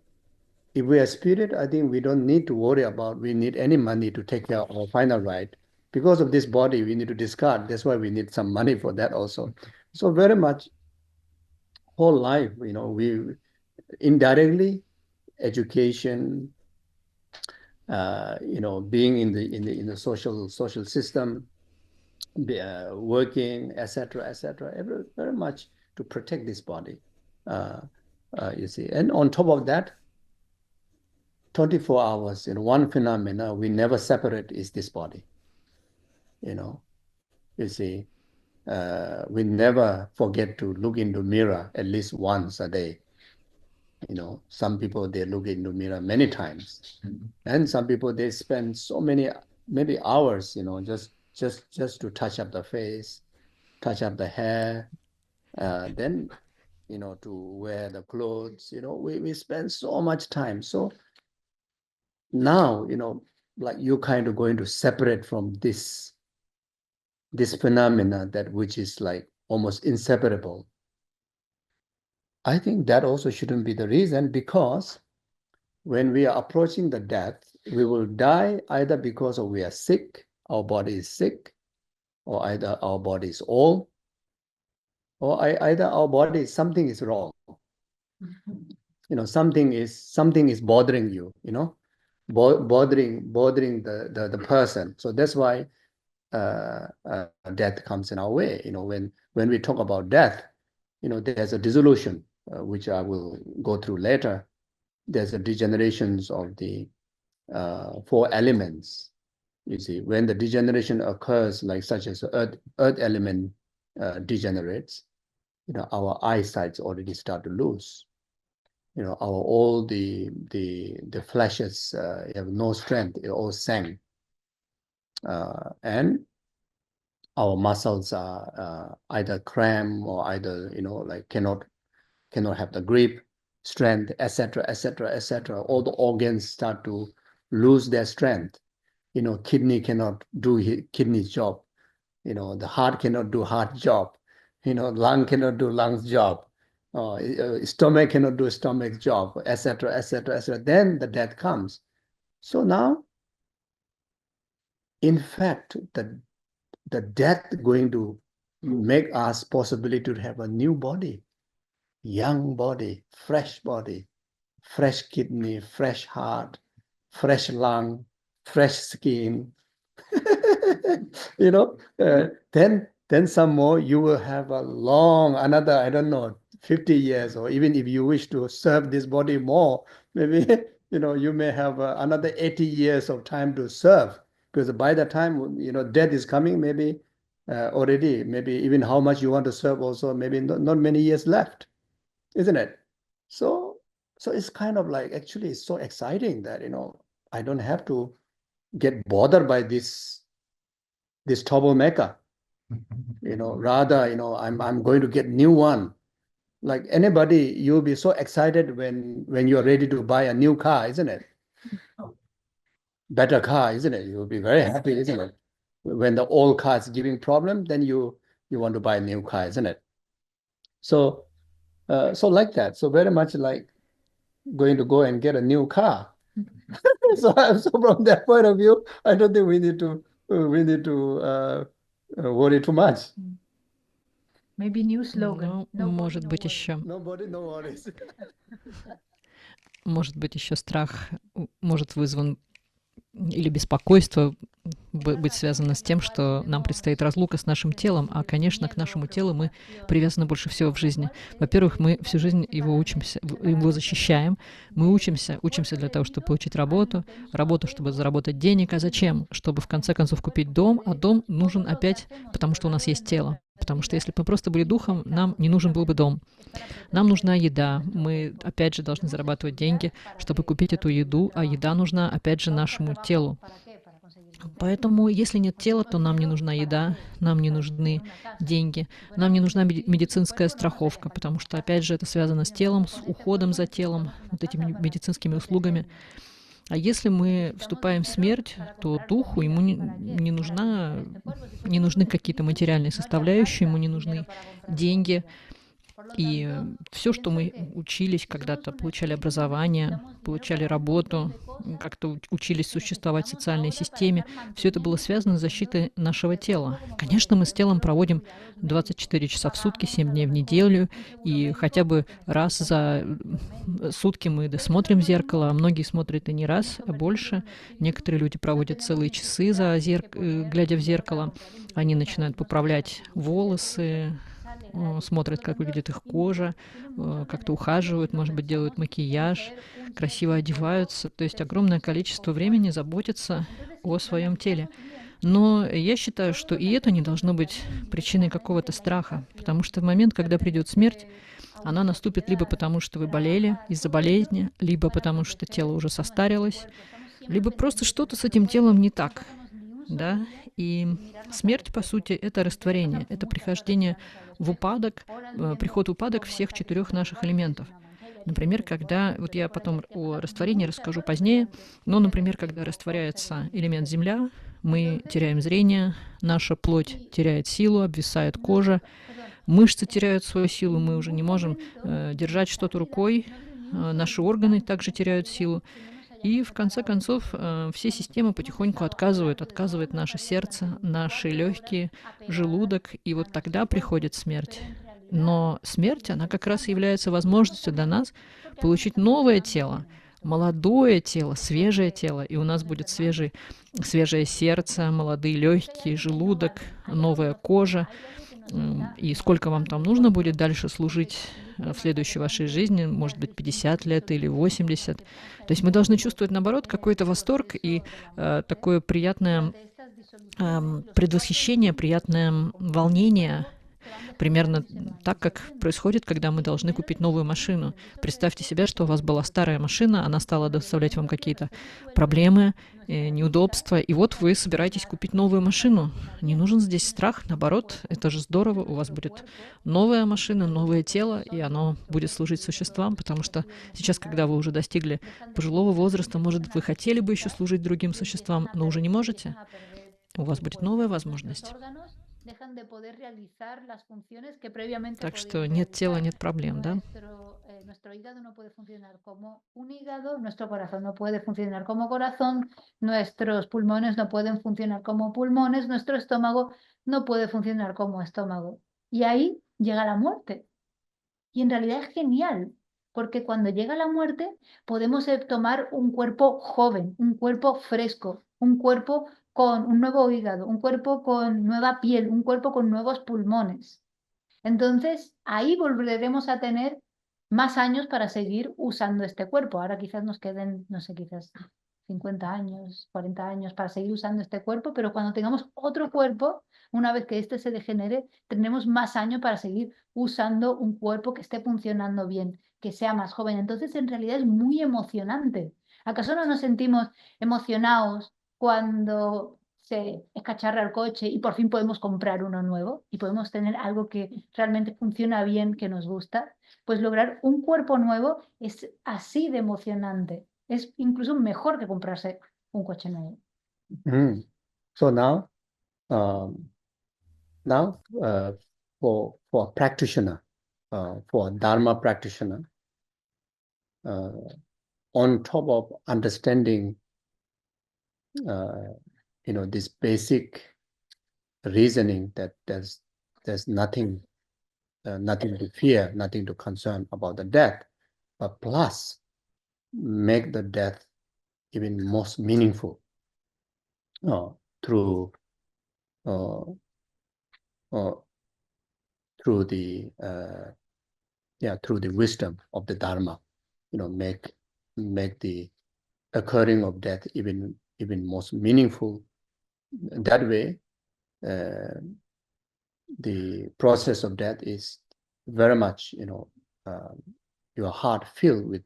if we are spirit, I think we don't need to worry about we need any money to take care of our final right. Because of this body, we need to discard. That's why we need some money for that also. So very much whole life, we indirectly education, being in the social system, working, etc., very much to protect this body. You see, and on top of that, 24 hours in one phenomena we never separate is this body. You see, we never forget to look into mirror at least once a day. Some people, they look into mirror many times. And some people, they spend so many, maybe hours, just to touch up the face, touch up the hair, then, to wear the clothes, we spend so much time. So now, like you're kind of going to separate from this phenomena that which is like almost inseparable. I think that also shouldn't be the reason, because when we are approaching the death, we will die either because we are sick, our body is sick, or either our body is old, or either our body, something is wrong. Something is bothering you, bothering the person. So that's why death comes in our way. When we talk about death, there's a dissolution, which I will go through later. There's a degenerations of the 4 elements. You see, when the degeneration occurs, like such as earth element degenerates, our eyesight already start to lose. All the fleshes have no strength, it all sank. And our muscles are either cramp or either, like cannot have the grip, strength, etc. All the organs start to lose their strength. Kidney cannot do kidney's job. The heart cannot do heart job. Lung cannot do lungs job. stomach cannot do stomach job, etc., etc., etc. Then the death comes. So now, in fact, the death going to make us possibility to have a new body, young body, fresh kidney, fresh heart, fresh lung, fresh skin. Then some more, you will have a long, another, I don't know, 50 years, or even if you wish to serve this body more, maybe, you may have another 80 years of time to serve, because by the time, death is coming, maybe already, maybe even how much you want to serve also, maybe not many years left, isn't it? So it's kind of like, actually, it's so exciting that, I don't have to get bothered by this troublemaker. Rather, I'm going to get new one. Like anybody, you'll be so excited when you're ready to buy a new car, isn't it? Better car, isn't it? You'll be very happy, isn't it? When the old car is giving problem, then you want to buy a new car, isn't it? So like that. So very much like going to go and get a new car. So from that point of view, I don't think we need to worry too much. Maybe new slogan. Может быть, еще. Nobody, no worries. Может быть, еще страх может вызван или беспокойство быть связано с тем, что нам предстоит разлука с нашим телом, а, конечно, к нашему телу мы привязаны больше всего в жизни. Во-первых, мы всю жизнь его учимся, его защищаем, мы учимся для того, чтобы получить работу, чтобы заработать денег. А зачем? Чтобы в конце концов купить дом, а дом нужен опять, потому что у нас есть тело. Потому что если бы мы просто были духом, нам не нужен был бы дом. Нам нужна еда. Мы, опять же, должны зарабатывать деньги, чтобы купить эту еду, а еда нужна, опять же, нашему телу. Поэтому, если нет тела, то нам не нужна еда, нам не нужны деньги, нам не нужна медицинская страховка, потому что, опять же, это связано с телом, с уходом за телом, вот этими медицинскими услугами. А если мы вступаем в смерть, то духу ему не нужны какие-то материальные составляющие, ему не нужны деньги. И все, что мы учились когда-то, получали образование, получали работу, как-то учились существовать в социальной системе, все это было связано с защитой нашего тела. Конечно, мы с телом проводим 24 часа в сутки, 7 дней в неделю, и хотя бы раз за сутки мы досмотрим в зеркало, а многие смотрят и не раз, а больше. Некоторые люди проводят целые часы, глядя в зеркало. Они начинают поправлять волосы, смотрят, как выглядит их кожа, как-то ухаживают, может быть, делают макияж, красиво одеваются. То есть огромное количество времени заботятся о своем теле. Но я считаю, что и это не должно быть причиной какого-то страха, потому что в момент, когда придет смерть, она наступит либо потому, что вы болели из-за болезни, либо потому, что тело уже состарилось, либо просто что-то с этим телом не так. Да? И смерть, по сути, это растворение, это прихождение в упадок, приход в упадок всех 4 наших элементов. Например, когда, вот я потом о растворении расскажу позднее, но, например, когда растворяется элемент земля, мы теряем зрение, наша плоть теряет силу, обвисает кожа, мышцы теряют свою силу, мы уже не можем держать что-то рукой, наши органы также теряют силу. И в конце концов все системы потихоньку отказывает наше сердце, наши легкие, желудок, и вот тогда приходит смерть. Но смерть, она как раз является возможностью для нас получить новое тело, молодое тело, свежее тело, и у нас будет свежее сердце, молодые легкие, желудок, новая кожа. И сколько вам там нужно будет дальше служить в следующей вашей жизни, может быть, 50 лет или 80. То есть мы должны чувствовать, наоборот, какой-то восторг и такое приятное предвосхищение, приятное волнение, примерно так, как происходит, когда мы должны купить новую машину. Представьте себе, что у вас была старая машина, она стала доставлять вам какие-то проблемы, неудобства, и вот вы собираетесь купить новую машину. Не нужен здесь страх, наоборот, это же здорово, у вас будет новая машина, новое тело, и оно будет служить существам, потому что сейчас, когда вы уже достигли пожилого возраста, может, вы хотели бы еще служить другим существам, но уже не можете, у вас будет новая возможность. dejan de poder realizar las funciones que previamente Так podían что нет тела, realizar. нет проблем, да? Nuestro hígado no puede funcionar como un hígado, nuestro corazón no puede funcionar como corazón, nuestros pulmones no pueden funcionar como pulmones, nuestro estómago no puede funcionar como estómago. Y ahí llega la muerte. Y en realidad es genial, porque cuando llega la muerte podemos tomar un cuerpo joven, un cuerpo fresco, un cuerpo con un nuevo hígado, un cuerpo con nueva piel, un cuerpo con nuevos pulmones. Entonces, ahí volveremos a tener más años para seguir usando este cuerpo. Ahora quizás nos queden, no sé, quizás 50 años, 40 años para seguir usando este cuerpo, pero cuando tengamos otro cuerpo, una vez que este se degenere, tendremos más años para seguir usando un cuerpo que esté funcionando bien, que sea más joven. Entonces, en realidad es muy emocionante. ¿Acaso no nos sentimos emocionados cuando se escacharra el coche y por fin podemos comprar uno nuevo y podemos tener algo que realmente funciona bien, que nos gusta? Pues lograr un cuerpo nuevo es así de emocionante. Es incluso mejor que comprarse un coche nuevo. So now, for a practitioner, for a Dharma practitioner, on top of understanding, this basic reasoning that there's nothing to fear, nothing to concern about the death, but plus make the death even most meaningful through the wisdom of the Dharma, make the occurring of death even most meaningful. That way, the process of death is very much, your heart filled with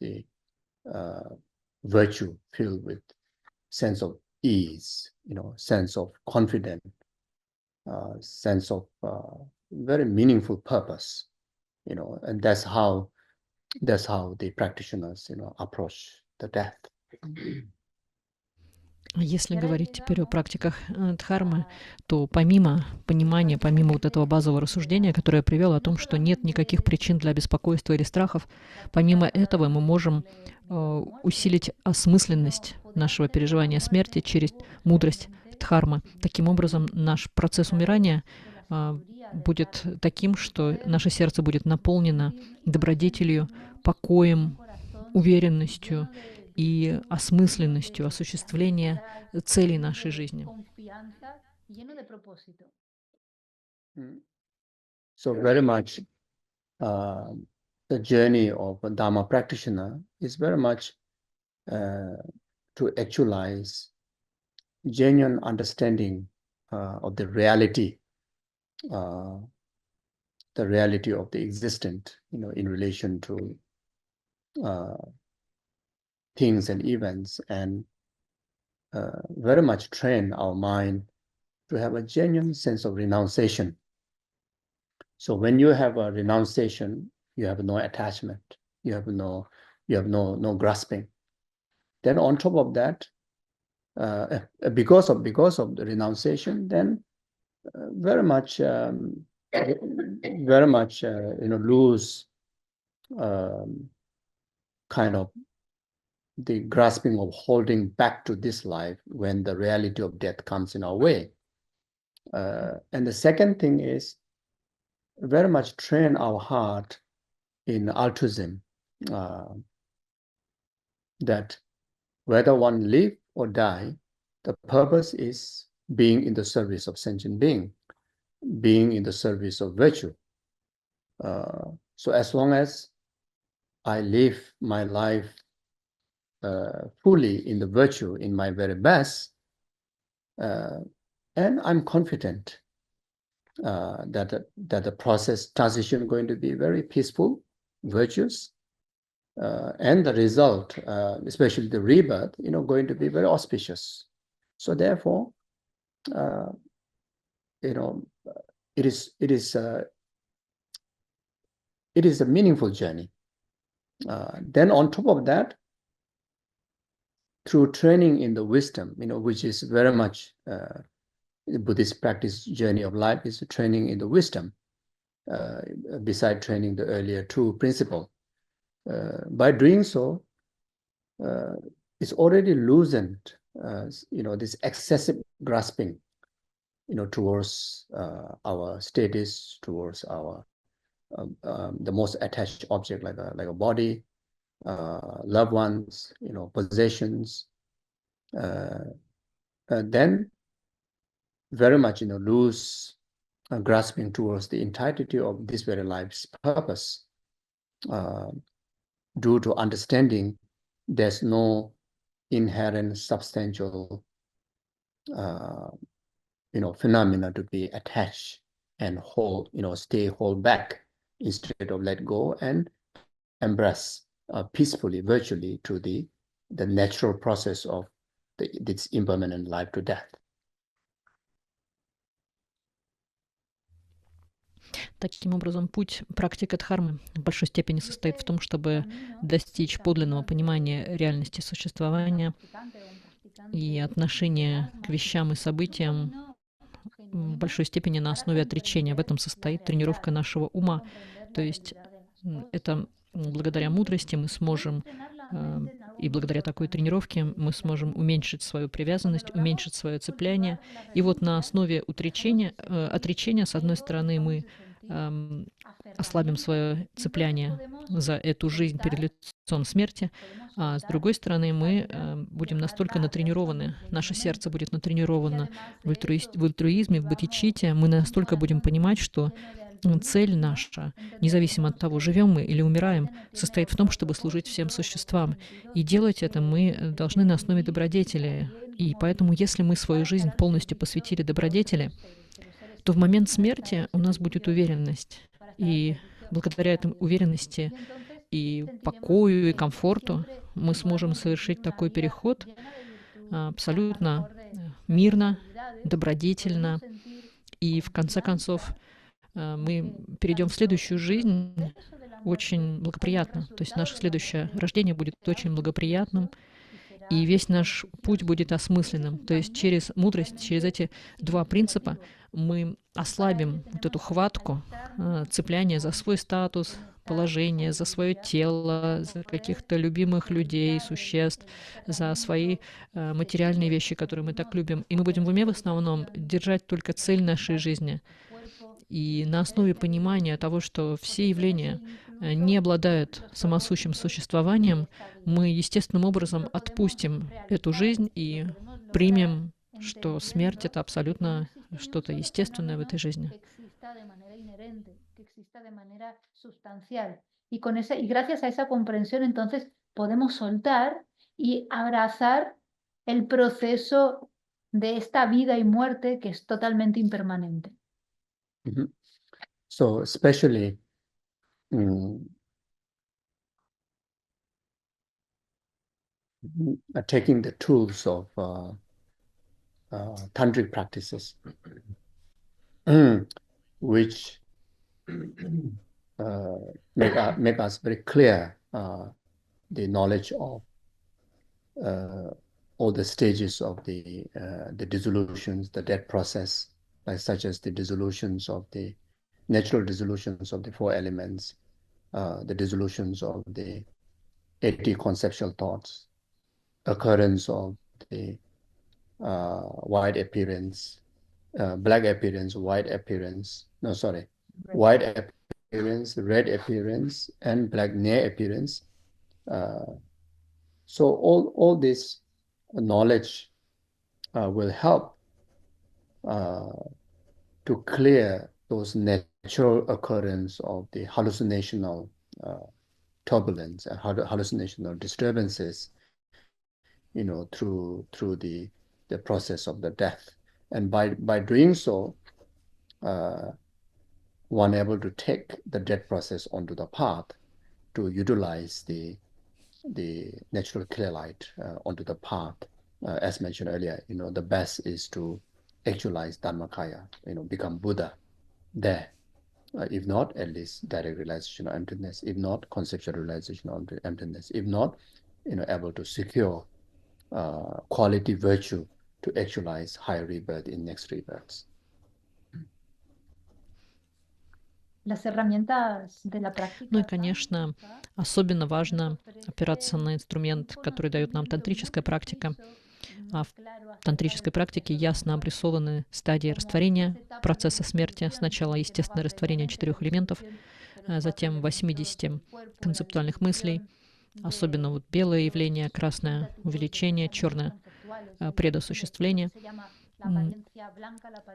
the virtue, filled with sense of ease, sense of confidence, sense of very meaningful purpose, and that's how the practitioners, approach the death. Если говорить теперь о практиках дхармы, то помимо понимания, помимо вот этого базового рассуждения, которое я привел о том, что нет никаких причин для беспокойства или страхов, помимо этого мы можем усилить осмысленность нашего переживания смерти через мудрость дхармы. Таким образом, наш процесс умирания будет таким, что наше сердце будет наполнено добродетелью, покоем, уверенностью и осмысленностью осуществления целей нашей жизни. So very much the journey of a Dharma practitioner is very much to actualize genuine understanding of the reality of the existent, in relation to things and events, and very much train our mind to have a genuine sense of renunciation. So when you have a renunciation, you have no attachment, you have no grasping. Then on top of that, because of the renunciation, then very much lose kind of the grasping of holding back to this life when the reality of death comes in our way. And the second thing is very much train our heart in altruism, that whether one live or die, the purpose is being in the service of sentient being in the service of virtue. So as long as I live my life fully in the virtue, in my very best, and I'm confident that the process transition is going to be very peaceful, virtuous, and the result, especially the rebirth, going to be very auspicious. So therefore, it is a meaningful journey. Then on top of that, through training in the wisdom, which is very much the Buddhist practice journey of life is training in the wisdom, beside training the earlier two principles. By doing so, it's already loosened, this excessive grasping, towards our status, towards our the most attached object, like a body, loved ones, possessions. Then very much, lose grasping towards the entirety of this very life's purpose, due to understanding there's no inherent substantial phenomena to be attached and hold, hold back, instead of let go and embrace peacefully, virtually, to the natural process of this impermanent life to death. Таким образом, путь практика дхармы в большой степени состоит в том, чтобы достичь подлинного понимания реальности существования и отношения к вещам и событиям в большой степени на основе отречения. В этом состоит тренировка нашего ума. То есть это благодаря мудрости мы сможем, и благодаря такой тренировке мы сможем уменьшить свою привязанность, уменьшить свое цепляние. И вот на основе отречения, с одной стороны, мы ослабим свое цепляние за эту жизнь перед лицом смерти, а с другой стороны, мы будем настолько натренированы, наше сердце будет натренировано в альтруизме, в бодхичитте, мы настолько будем понимать, что цель наша, независимо от того, живем мы или умираем, состоит в том, чтобы служить всем существам. И делать это мы должны на основе добродетели. И поэтому, если мы свою жизнь полностью посвятили добродетели, то в момент смерти у нас будет уверенность. И благодаря этой уверенности и покою, и комфорту мы сможем совершить такой переход абсолютно мирно, добродетельно. И в конце концов мы перейдем в следующую жизнь очень благоприятно. То есть наше следующее рождение будет очень благоприятным, и весь наш путь будет осмысленным. То есть через мудрость, через эти два принципа мы ослабим вот эту хватку, цепляние за свой статус, положение, за свое тело, за каких-то любимых людей, существ, за свои материальные вещи, которые мы так любим. И мы будем в уме в основном держать только цель нашей жизни. И на основе понимания того, что все явления не обладают самосущим существованием, мы естественным образом отпустим эту жизнь и примем, что смерть — это абсолютно что-то естественное в этой жизни. Y gracias a esa comprensión, entonces, podemos soltar y abrazar el proceso de esta vida y muerte que es totalmente impermanente. Mm-hmm. So, especially taking the tools of tantric practices, which make us very clear the knowledge of all the stages of the dissolutions, the death process, like such as the dissolutions of the natural dissolutions of the four elements, the dissolutions of the 80 conceptual thoughts, occurrence of the white appearance, black appearance, white appearance, white appearance, red appearance, and black near appearance. So all this knowledge will help to clear those natural occurrence of the hallucinational turbulence and hallucinational disturbances, through the process of the death. And by doing so, one able to take the death process onto the path to utilize the natural clear light onto the path. As mentioned earlier, the best is to actualize Dharmakaya, become Buddha there. If not, at least direct realization of emptiness. If not, conceptual realization of emptiness. If not, able to secure quality virtue to actualize higher rebirth in next rebirths. Las herramientas de la Ну и, práctica конечно, особенно важно опираться на инструмент, который дает нам тантрическая практика. А в тантрической практике ясно обрисованы стадии растворения процесса смерти. Сначала естественное растворение 4 элементов, затем 80 концептуальных мыслей, особенно вот белое явление, красное увеличение, черное предосуществление.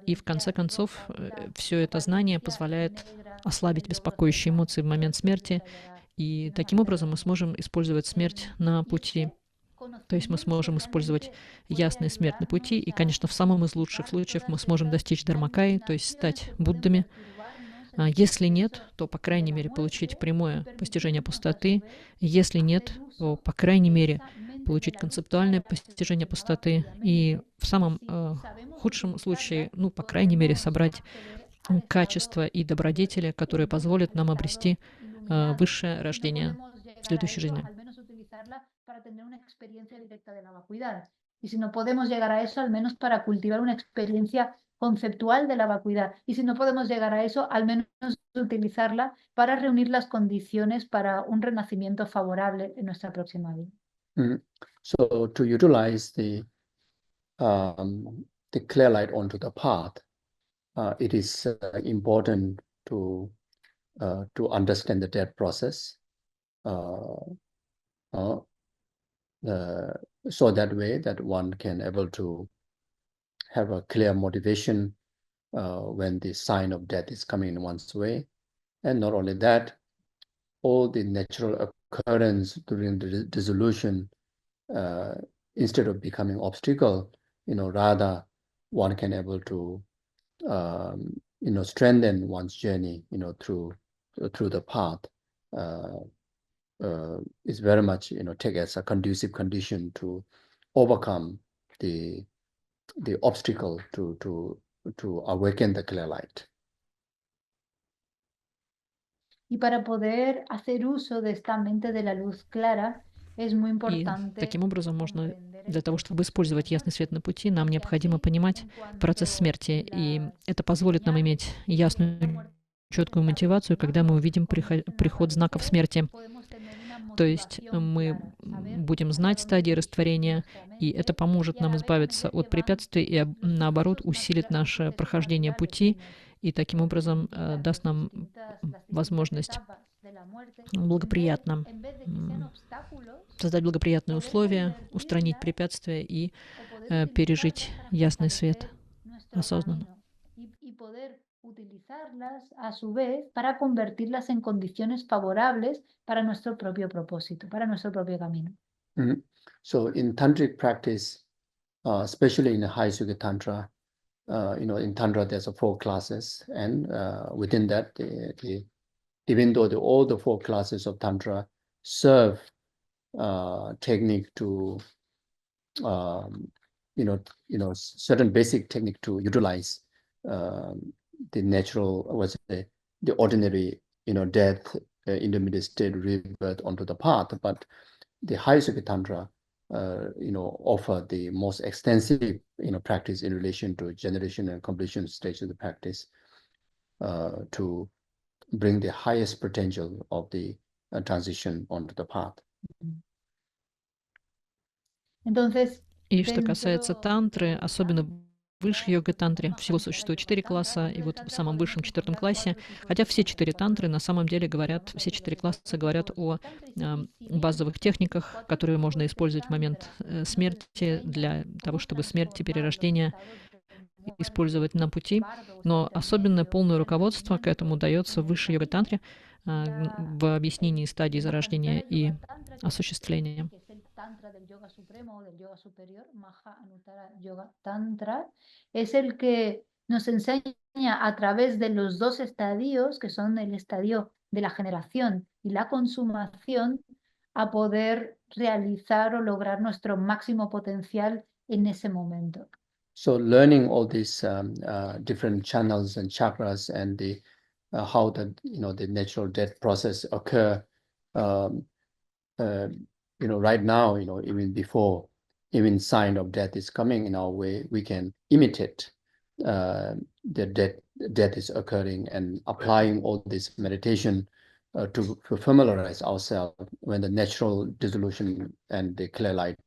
И в конце концов, все это знание позволяет ослабить беспокоящие эмоции в момент смерти, и таким образом мы сможем использовать смерть на пути. То есть мы сможем использовать ясный смерть на пути, и, конечно, в самом из лучших случаев мы сможем достичь Дхармакаи, то есть стать Буддами. А если нет, то, по крайней мере, получить прямое постижение пустоты. Если нет, то, по крайней мере, получить концептуальное постижение пустоты. И в самом худшем случае, ну, по крайней мере, собрать качества и добродетели, которые позволят нам обрести высшее рождение в следующей жизни. Y si no podemos llegar a eso, al menos para cultivar una experiencia conceptual de la vacuidad. Y si no podemos llegar a eso, al menos utilizarla para reunir las condiciones para un renacimiento favorable en nuestra próxima vida. So to utilize the clear light onto the path, it is important to understand the death process. So that way that one can able to have a clear motivation when the sign of death is coming in one's way. And not only that, all the natural occurrence during the dissolution, instead of becoming obstacle, rather one can able to, strengthen one's journey, through the path. Is very much, take as a conducive condition to overcome the obstacle to awaken the clear light. Y para poder hacer uso de esta mente de la luz clara, es muy И importante. таким образом можно, для того, чтобы использовать ясный свет на пути, нам необходимо понимать процесс смерти, и это позволит нам иметь ясную, четкую мотивацию, когда мы увидим приход знаков смерти. То есть мы будем знать стадии растворения, и это поможет нам избавиться от препятствий и, наоборот, усилит наше прохождение пути, и таким образом даст нам возможность благоприятно создать благоприятные условия, устранить препятствия и пережить ясный свет осознанно. Utilizarlas a su vez para convertirlas en condiciones favorables para nuestro propio propósito, para nuestro propio camino. So in tantric practice, especially in the High Sukha Tantra, in Tantra there's 4 classes, and within that, even though all the 4 classes of Tantra serve technique to, certain basic technique to utilize the natural, the ordinary, death, intermediate state, rebirth onto the path, but the High Sukha Tantra, offer the most extensive, practice in relation to generation and completion stage of the practice, to bring the highest potential of the transition onto the path. Entonces, И что касается тантры, особенно в высшей йога-тантре, всего существует 4 класса, и вот в самом высшем 4 классе, хотя все 4 тантры на самом деле говорят, все 4 класса говорят о базовых техниках, которые можно использовать в момент смерти для того, чтобы смерть и перерождение использовать на пути, но особенно полное руководство к этому дается в высшей йога-тантре в объяснении стадий зарождения и осуществления. Tantra del yoga supremo o del yoga superior, Maha Anuttara Yoga Tantra, es el que nos enseña a través de los 2 estadios, que son el estadio de la generación y la consumación, a poder realizar o lograr nuestro máximo potencial en ese momento. So learning all these different channels and chakras and the how the natural death process occur, right now, even before even sign of death is coming in our way, we can imitate the death is occurring and applying all this meditation to familiarize ourselves when the natural dissolution and the clear light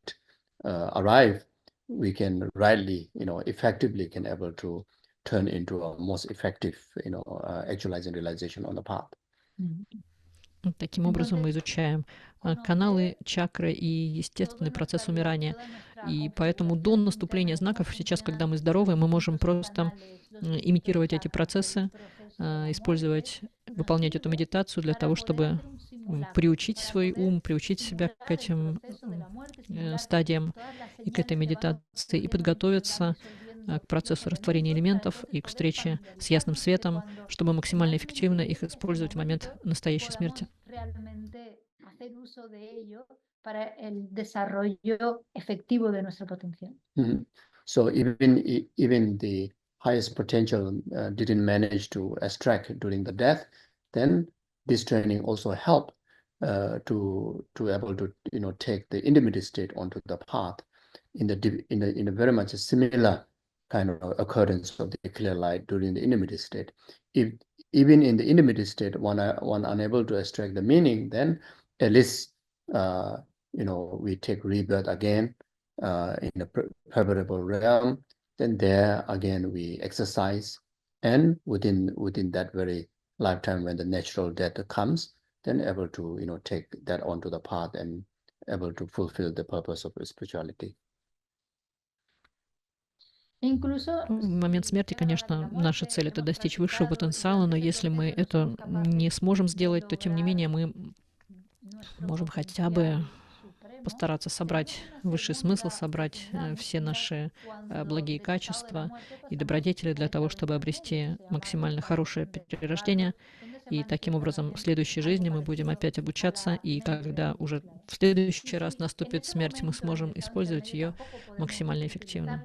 arrive, we can rightly, effectively can able to turn into a most effective, actualizing realization on the path. Таким образом мы изучаем каналы, чакры и естественный процесс умирания. И поэтому до наступления знаков, сейчас, когда мы здоровы, мы можем просто имитировать эти процессы, выполнять эту медитацию для того, чтобы приучить свой ум, приучить себя к этим стадиям и к этой медитации, и подготовиться к процессу растворения элементов и к встрече с ясным светом, чтобы максимально эффективно их использовать в момент настоящей смерти. So even the highest potential didn't manage to extract during the death, then this training also help to able to take the intermediate state onto the path in a very much a similar kind of occurrence of the clear light during the intermediate state. If even in the intermediate state one unable to extract the meaning, then at least we take rebirth again in a favorable realm. Then there again we exercise, and within that very lifetime when the natural death comes, then able to take that onto the path and able to fulfill the purpose of spirituality. В момент смерти, конечно, наша цель — это достичь высшего потенциала, но если мы это не сможем сделать, то, тем не менее, мы можем хотя бы постараться собрать высший смысл, собрать все наши благие качества и добродетели для того, чтобы обрести максимально хорошее перерождение. И таким образом в следующей жизни мы будем опять обучаться, и когда уже в следующий раз наступит смерть, мы сможем использовать ее максимально эффективно.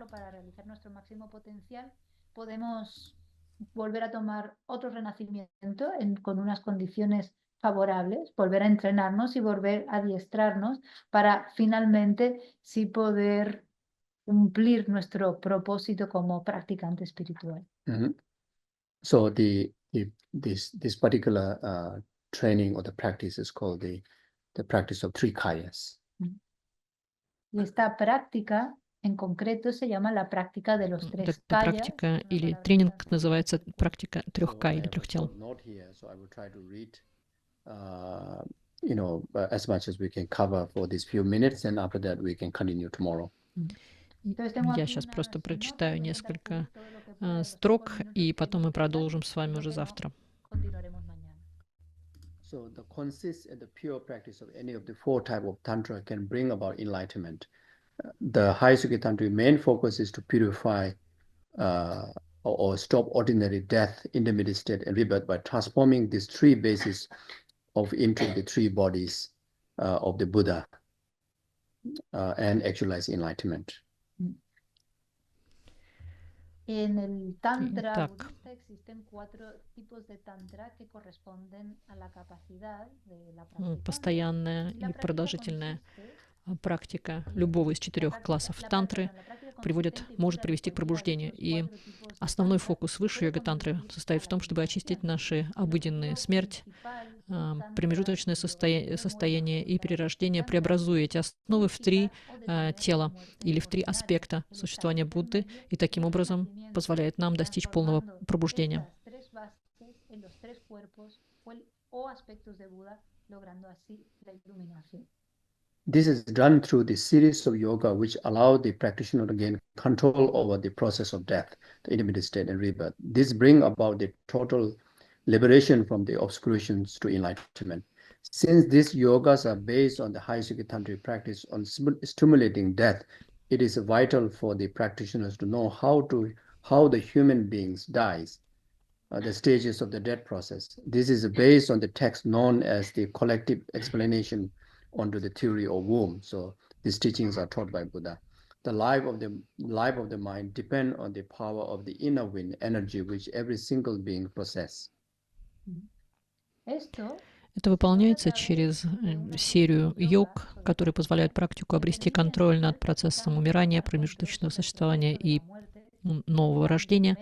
Favorables, volver a entrenarnos y volver a adiestrarnos para finalmente sí poder cumplir nuestro propósito como practicante espiritual. So this particular training or the practice is called the practice of three kayas. Y esta práctica en concreto se llama la práctica de los tres kayas. Практика или тренинг называется практика трех кай или трех тел. As much as we can cover for these few minutes, and after that we can continue tomorrow. Я сейчас просто прочитаю несколько строк, и потом мы продолжим с вами уже завтра. So the consist and the pure practice of any of the four types of tantra can bring about enlightenment. The high Sukhi Tantra main focus is to purify or stop ordinary death, intermediate state, and rebirth by transforming these three bases into the three bodies of the Buddha and actualize enlightenment. En el tantra budista existen 4 tipos de tantra que corresponden a la capacidad de la práctica. Постоянная и продолжительная практика любого из 4 классов тантры может привести к пробуждению. И основной фокус высшей йога-тантры состоит в том, чтобы очистить наши обыденные смерть, промежуточное состояние и перерождение, преобразуя эти основы в 3 тела или в 3 аспекта существования Будды, и таким образом позволяет нам достичь полного пробуждения. This is done through the series of yoga which allow the practitioner to gain control over the process of death, the intermediate state, and rebirth. This brings about the total liberation from the obscurations to enlightenment. Since these yogas are based on the high Sukhi Tantric practice on stimulating death, it is vital for the practitioners to know how the human beings dies, the stages of the death process. This is based on the text known as the collective explanation onto the theory of womb. So these teachings are taught by Buddha. The life of the mind depend on the power of the inner wind energy which every single being possesses. Это выполняется через серию йог, которые позволяют практику обрести контроль над процессом умирания, промежуточного существования и нового рождения.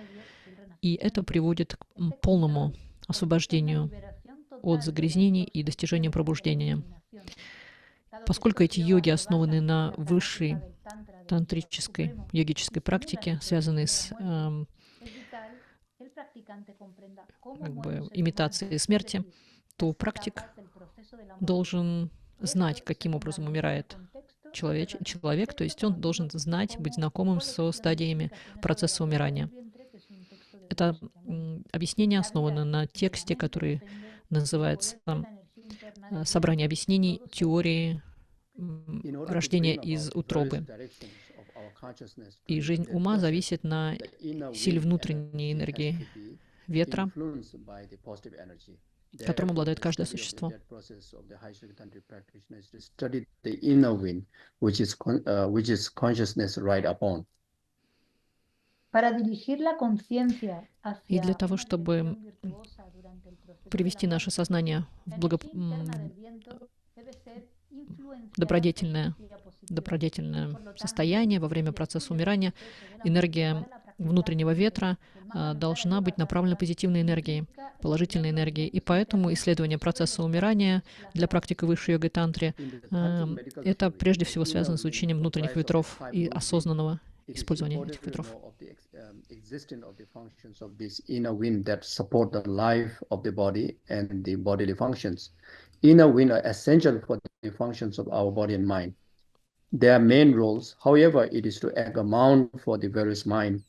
И это приводит к полному освобождению от загрязнений и достижению пробуждения. Поскольку эти йоги основаны на высшей тантрической йогической практике, связанной с имитацией смерти, то практик должен знать, каким образом умирает человек, то есть он должен знать, быть знакомым со стадиями процесса умирания. Это объяснение основано на тексте, который называется «Собрание объяснений теории рождения из утробы». И жизнь ума зависит на силе внутренней энергии ветра, которым обладает каждое существо. И для того, чтобы привести наше сознание в добродетельное состояние во время процесса умирания, энергия внутреннего ветра должна быть направлена позитивной энергией, положительной энергией. И поэтому исследование процесса умирания для практики высшей йоги тантри это прежде всего связано с учением внутренних ветров и осознанного использования этих ветров. Inner wind are essential for the functions of our body and mind. Their main roles, however, it is to act a mount for the various mind,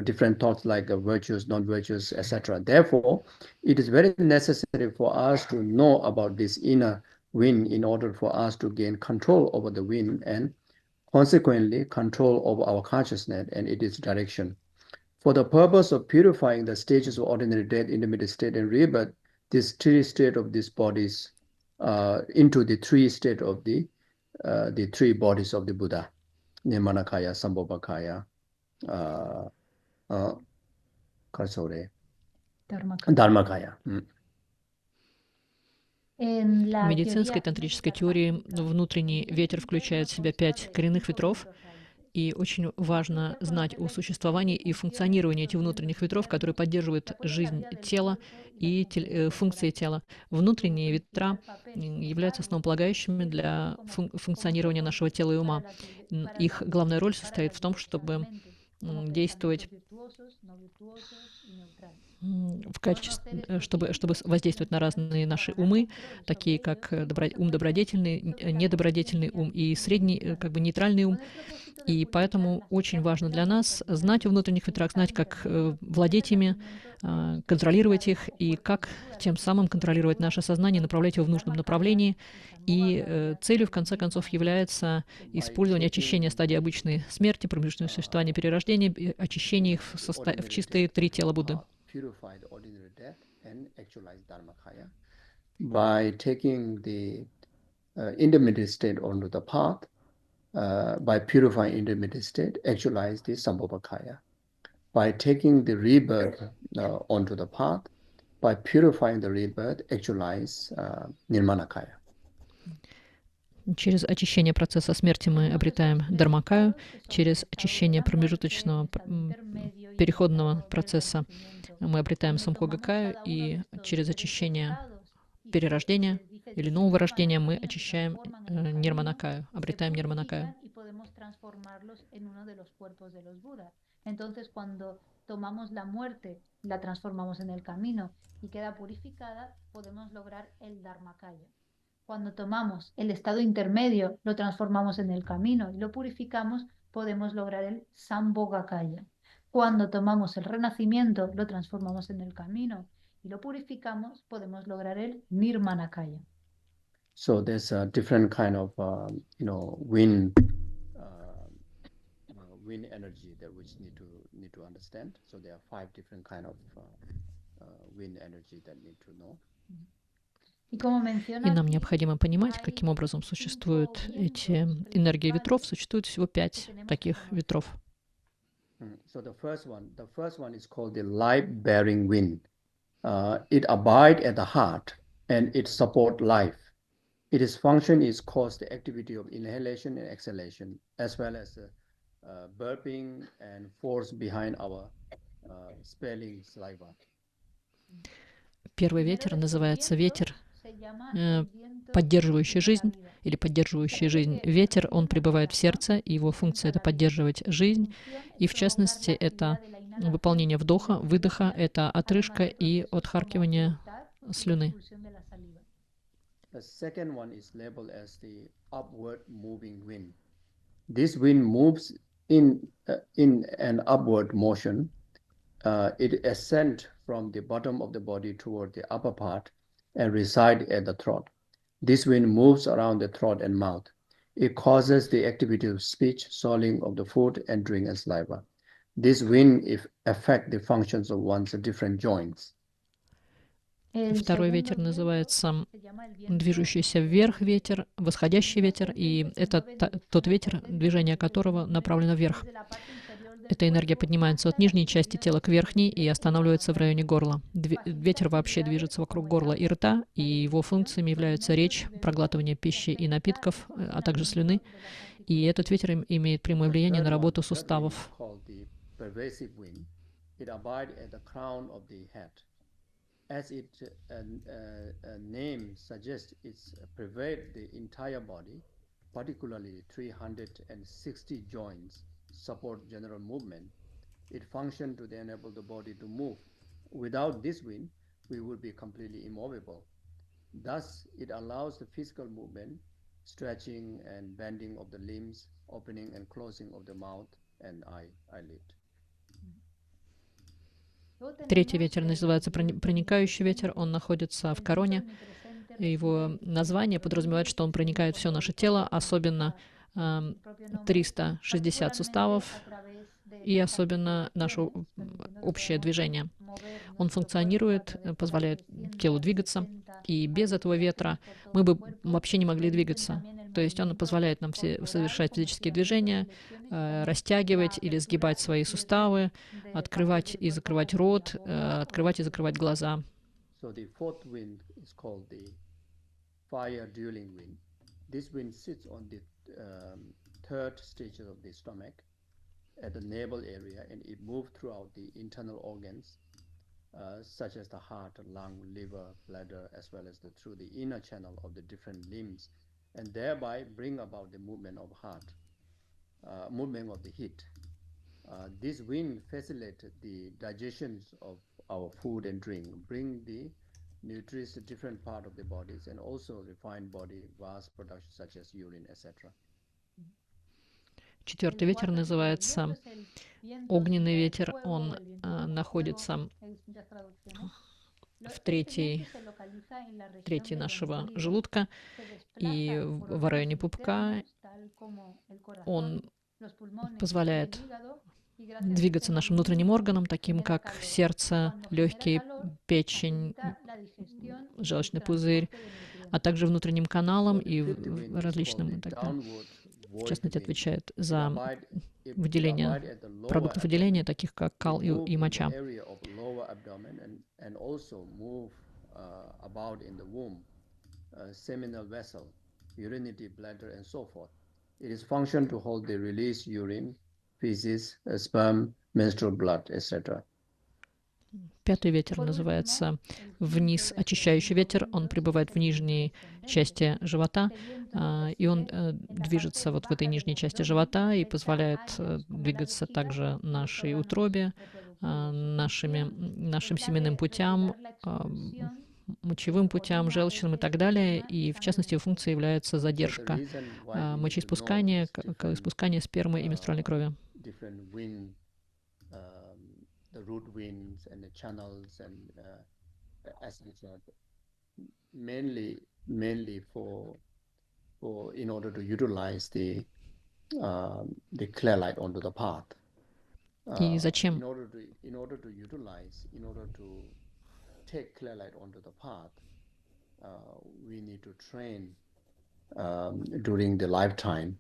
different thoughts like virtues, non-virtues, etc. Therefore, it is very necessary for us to know about this inner wind in order for us to gain control over the wind and consequently control over our consciousness and its direction. For the purpose of purifying the stages of ordinary death, intermediate state, and rebirth, this three state of these bodies into the three state of the three bodies of the Buddha, Nirmanakaya, Sambhogakaya, Dharmakaya. В медицинской тантрической теории внутренний ветер включает в себя 5 коренных ветров, и очень важно знать о существовании и функционировании этих внутренних ветров, которые поддерживают жизнь тела и функции тела. Внутренние ветра являются основополагающими для функционирования нашего тела и ума. Их главная роль состоит в том, чтобы действовать в качестве, чтобы воздействовать на разные наши умы, такие как ум добродетельный, недобродетельный ум и средний, нейтральный ум. И поэтому очень важно для нас знать о внутренних ветрах, знать, как владеть ими, контролировать их, и как тем самым контролировать наше сознание, направлять его в нужном направлении. И целью, в конце концов, является использование очищения стадии обычной смерти, промежуточного существования, перерождения, очищение их в чистые 3 тела Будды. By taking the intermediate state onto the path, by purifying intermediate state, actualize the Sambhogakaya. By taking the rebirth onto the path, by purifying the rebirth, actualize Nirmanakaya. Через очищение процесса смерти мы обретаем Дharmakaya, через очищение промежуточного переходного процесса мы обретаем Sambhogakaya, и через очищение перерождения или нового рождения мы очищаем Nirmanakaya, обретаем Nirmanakaya. Entonces, cuando tomamos la muerte, la transformamos en el camino y queda purificada, podemos lograr el Dharmakaya. Cuando tomamos el estado intermedio, lo transformamos en el camino y lo purificamos, podemos lograr el Sambhogakaya. Cuando tomamos el renacimiento, lo transformamos en el camino y lo purificamos, podemos lograr el Nirmanakaya. So there's a different kind of, wind energy that we need to understand. So there are 5 different kind of wind energy that need to know. И нам необходимо понимать, каким образом существуют эти энергии ветров. Существует всего 5 таких ветров. So the first one is called the life-bearing wind. It abides at the heart and it supports life. Its function is cause the activity of inhalation and exhalation, as well as burping and force behind our spelling saliva. Первый ветер называется ветер, поддерживающий жизнь или поддерживающий жизнь. Ветер, он пребывает в сердце, и его функция — это поддерживать жизнь, и в частности это выполнение вдоха, выдоха, это отрыжка и отхаркивание слюны. The second one is labeled as the upward moving wind. This wind moves in an upward motion. It ascends from the bottom of the body toward the upper part and resides at the throat. This wind moves around the throat and mouth. It causes the activity of speech, swallowing of the food, and drink and saliva. This wind affects the functions of one's different joints. Второй ветер называется движущийся вверх ветер, восходящий ветер, и это тот ветер, движение которого направлено вверх. Эта энергия поднимается от нижней части тела к верхней и останавливается в районе горла. Ветер вообще движется вокруг горла и рта, и его функциями являются речь, проглатывание пищи и напитков, а также слюны. И этот ветер имеет прямое влияние на работу суставов. As its name suggests, it pervades the entire body, particularly 360 joints support general movement. It functions to enable the body to move. Without this wind, we would be completely immovable. Thus, it allows the physical movement, stretching and bending of the limbs, opening and closing of the mouth and eyelid. Третий ветер называется проникающий ветер. Он находится в короне. Его название подразумевает, что он проникает в все наше тело, особенно 360 суставов и особенно наше общее движение. Он функционирует, позволяет телу двигаться, и без этого ветра мы бы вообще не могли двигаться. То есть он позволяет нам совершать физические движения, растягивать или сгибать свои суставы, открывать и закрывать рот, открывать и закрывать глаза. Third stage of the stomach at the navel area, and it moves throughout the internal organs such as the heart, lung, liver, bladder, as well as through the inner channel of the different limbs, and thereby bring about the movement of heart, movement of the heat. This wind facilitates the digestion of our food and drink, bring the nutrients to different part of the bodies, and also refine body vast production such as urine, etc. Четвертый ветер называется огненный ветер. Он находится в третьей нашего желудка и в районе пупка. Он позволяет двигаться нашим внутренним органам, таким как сердце, легкие, печень, желчный пузырь, а также внутренним каналам и различным и так далее. В частности, отвечает за выделение продуктов выделения, таких как кал и моча. Пятый ветер называется вниз очищающий ветер. Он пребывает в нижней части живота, и он движется вот в этой нижней части живота и позволяет двигаться также нашей утробе, нашим семенным путям, мочевым путям, желчным и так далее. И в частности, его функцией является задержка мочеиспускания, испускания спермы и менструальной крови. The root winds and the channels and etc. Mainly for in order to utilize the clear light onto the path. И зачем? In order to take clear light onto the path, we need to train during the lifetime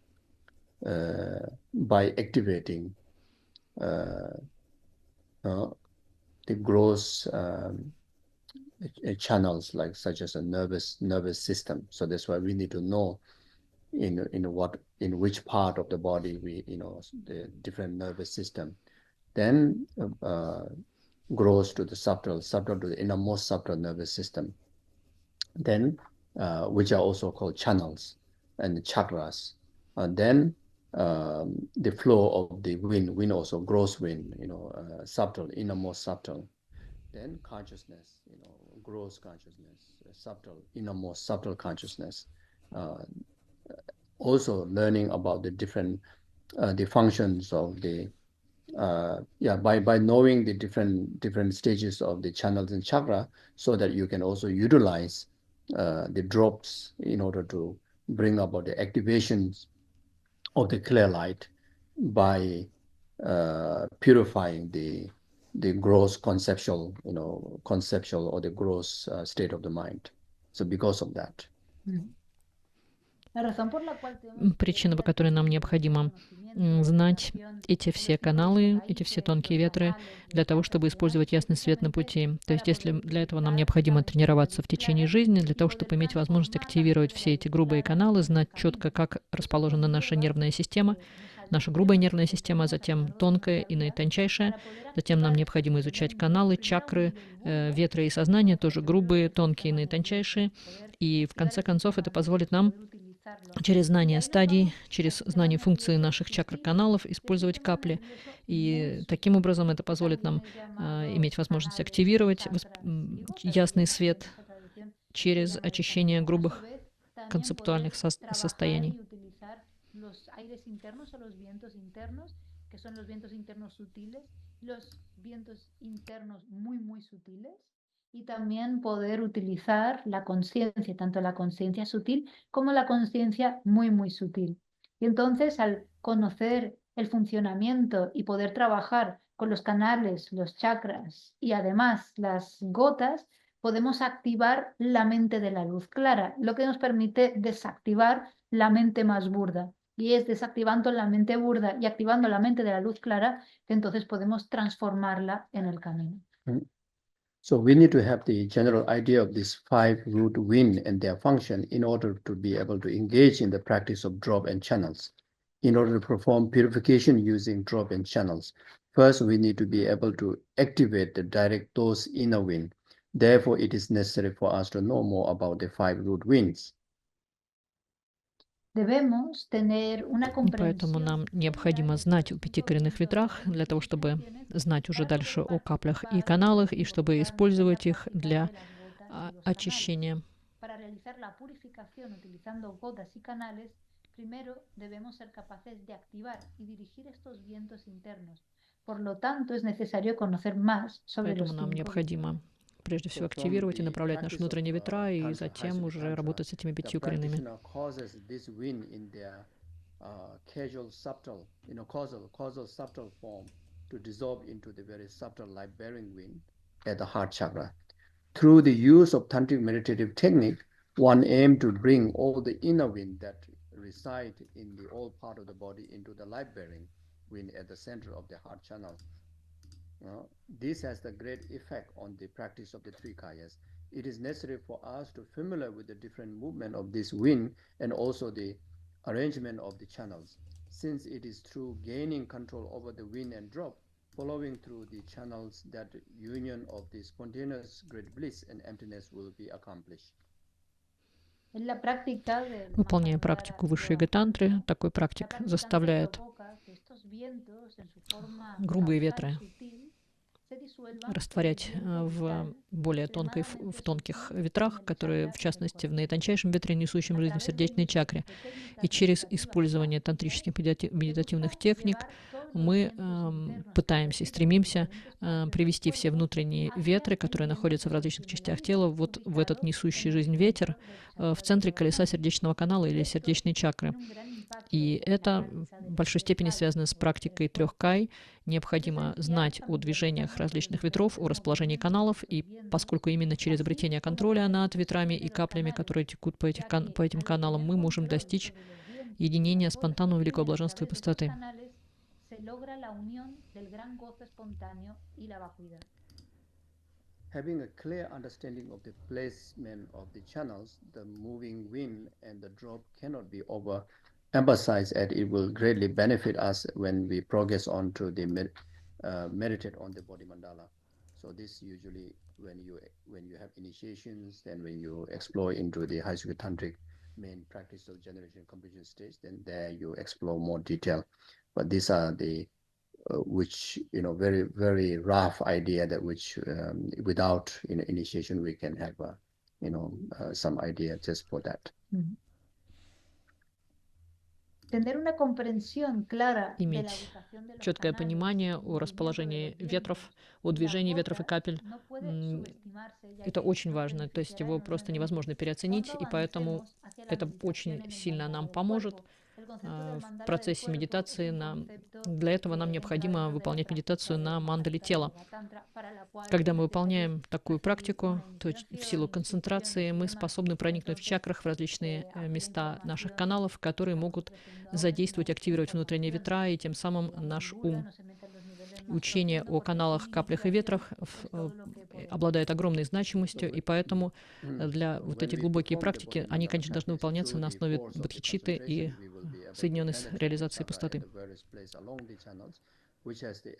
by activating the gross channels, like such as a nervous system. So that's why we need to know in which part of the body the different nervous system. Then grows to the subtle to the innermost subtle nervous system. Then which are also called channels and chakras. Then the flow of the wind also grows wind, subtle, innermost subtle. Then consciousness, gross consciousness, subtle, innermost subtle consciousness. Also learning about the different the functions of the by knowing the different stages of the channels and chakra, so that you can also utilize the drops in order to bring about the activations of the clear light by purifying the gross conceptual or the gross state of the mind. So because of that. Причина, по которой нам необходимо знать эти все каналы, эти все тонкие ветры, для того, чтобы использовать ясный свет на пути. То есть если для этого нам необходимо тренироваться в течение жизни, для того, чтобы иметь возможность активировать все эти грубые каналы, знать четко, как расположена наша нервная система, наша грубая нервная система, затем тонкая и наитончайшая. Затем нам необходимо изучать каналы, чакры, ветры и сознание, тоже грубые, тонкие и наитончайшие. И в конце концов это позволит нам через знание стадий, через знание функции наших чакр-каналов использовать капли. И таким образом это позволит нам иметь возможность активировать ясный свет через очищение грубых концептуальных состояний. Y también poder utilizar la conciencia, tanto la conciencia sutil como la conciencia muy, muy sutil. Y entonces, al conocer el funcionamiento y poder trabajar con los canales, los chakras y además las gotas, podemos activar la mente de la luz clara, lo que nos permite desactivar la mente más burda. Y es desactivando la mente burda y activando la mente de la luz clara que entonces podemos transformarla en el camino. So we need to have the general idea of these 5 root wind and their function in order to be able to engage in the practice of drop and channels. In order to perform purification using drop and channels, first we need to be able to activate the direct those inner wind. Therefore, it is necessary for us to know more about the 5 root winds. Поэтому нам необходимо знать о 5 коренных ветрах, для того, чтобы знать уже дальше о каплях и каналах, и чтобы использовать их для очищения. Поэтому нам необходимо прежде всего активировать и направлять наши внутренние ветра, и затем уже работать с этими 5 коренными. Causal subtle form to dissolve into the very subtle life-bearing wind at the heart chakra. Through the use of tantric meditative technique, one aims to bring all the inner wind that reside in the all part of the body into the life-bearing wind at the center of the heart channel. This has the great effect on the practice of the 3 kayas. It is necessary for us to familiar with the different movement of this wind and also the arrangement of the channels, since it is through gaining control over the wind and drop, following through the channels, that union of the spontaneous great bliss and emptiness will be accomplished. Выполняя практику высшей йога-тантры, такой практик заставляет грубые ветры растворять в более в тонких ветрах, которые, в частности, в наитончайшем ветре, несущем жизнь в сердечной чакре. И через использование тантрических медитативных техник мы пытаемся и стремимся привести все внутренние ветры, которые находятся в различных частях тела, вот в этот несущий жизнь ветер в центре колеса сердечного канала или сердечной чакры. И это в большой степени связано с практикой 3 кай. Необходимо знать о движениях различных ветров, о расположении каналов, и поскольку именно через обретение контроля над ветрами и каплями, которые текут по этим каналам, мы можем достичь единения спонтанного великого блаженства и пустоты. Having a clear understanding of the placement of the channels, the moving wind and the drop cannot be overemphasized, and it will greatly benefit us when we progress on to the meditate on the body mandala. So this usually when you have initiations, then when you explore into the high school tantric main practice of generation completion stage, then there you explore more detail. But these are the which very very rough idea that which without initiation we can have some idea just for that. Tener una comprensión clara de la Иметь ubicación de los четкое canales, понимание el о movimiento de расположении los vientos, ветров, о las движении ветров и gotas, капель. no puede subestimarse, ya Это que очень nos важно, то есть beneficiará его просто невозможно переоценить, и Cuando поэтому avancemos hacia la это meditación очень en el сильно нам mandala del поможет. cuerpo, el concepto del В mandala del процессе cuerpo es медитации un concepto для этого нам необходимо encadrenado de la выполнять práctica медитацию del на мандале Mahatma тела. Yoga Tantra, para la cual Когда es мы necesario выполняем такую recibir практику, una то в iniciación, силу instrucción концентрации y мы demás. способны проникнуть в Entonces, чакрах, в различные aquí la места наших información каналов, которые estamos могут ofreciendo ahora es задействовать, una активировать внутренние información ветра и тем самым que наш divulga, ум. no se mete en los niveles más Учение profundos, о porque каналах, sin каплях и iniciación ветрах es todo lo que podemos. обладает огромной значимостью, и поэтому для вот эти глубокие практики, они, конечно, должны выполняться на основе бодхичитты и соединенной с реализацией пустоты. Which has the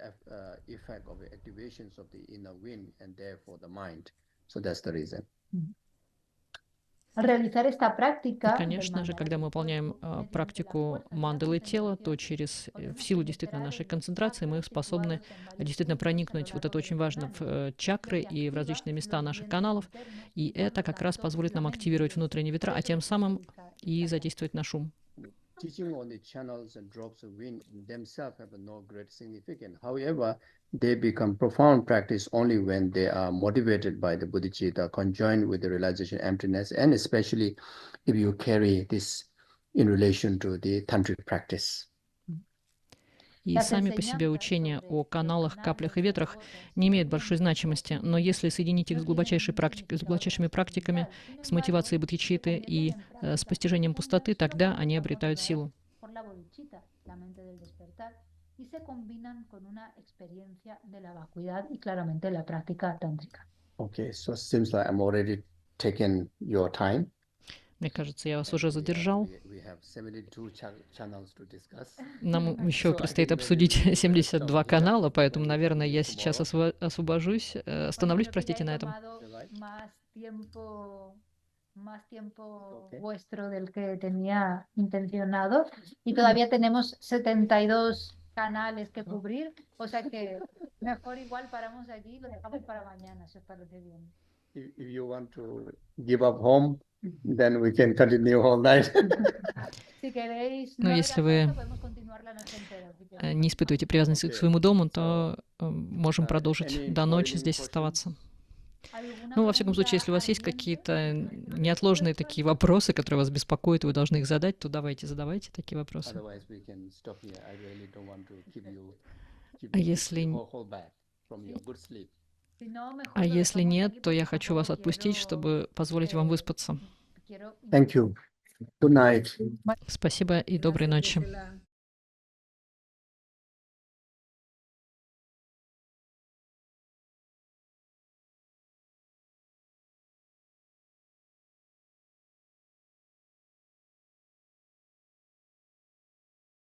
effect of the activations of the inner wind and therefore the mind. So that's the reason. Al realizar esta И, práctica, конечно же, когда мы выполняем практику мандалы тела, то в силу действительно нашей концентрации мы способны действительно проникнуть, вот это очень важно, в чакры и в различные места наших каналов, и это как раз позволит нам активировать внутренние ветра, а тем самым и задействовать наш ум. Teaching on the channels and drops of wind themselves have no great significance. However, they become profound practice only when they are motivated by the bodhicitta, conjoined with the realization of emptiness, and especially if you carry this in relation to the tantric practice. И сами по себе учения о каналах, каплях и ветрах не имеют большой значимости, но если соединить их с глубочайшими практиками, с мотивацией бодхичитты и с постижением пустоты, тогда они обретают силу. Okay, so it seems like I'm already taking your time. Мне кажется, я вас уже задержал. Нам еще предстоит обсудить 72 канала, поэтому, наверное, я сейчас остановлюсь, простите, на этом. Más tiempo vuestro del que tenía intencionado y todavía tenemos 72 canales que cubrir, o sea que mejor igual paramos allí y lo dejamos para mañana, si os parece bien. If you want to give up home, then we can continue all night. Но если вы не испытываете привязанности к своему дому, то можем продолжить до ночи здесь оставаться. Ну, во всяком случае, если у вас есть какие-то неотложные такие вопросы, которые вас беспокоят, вы должны их задать, то задавайте такие вопросы. А если нет, то я хочу вас отпустить, чтобы позволить вам выспаться. Thank you. Good night. Спасибо и доброй ночи.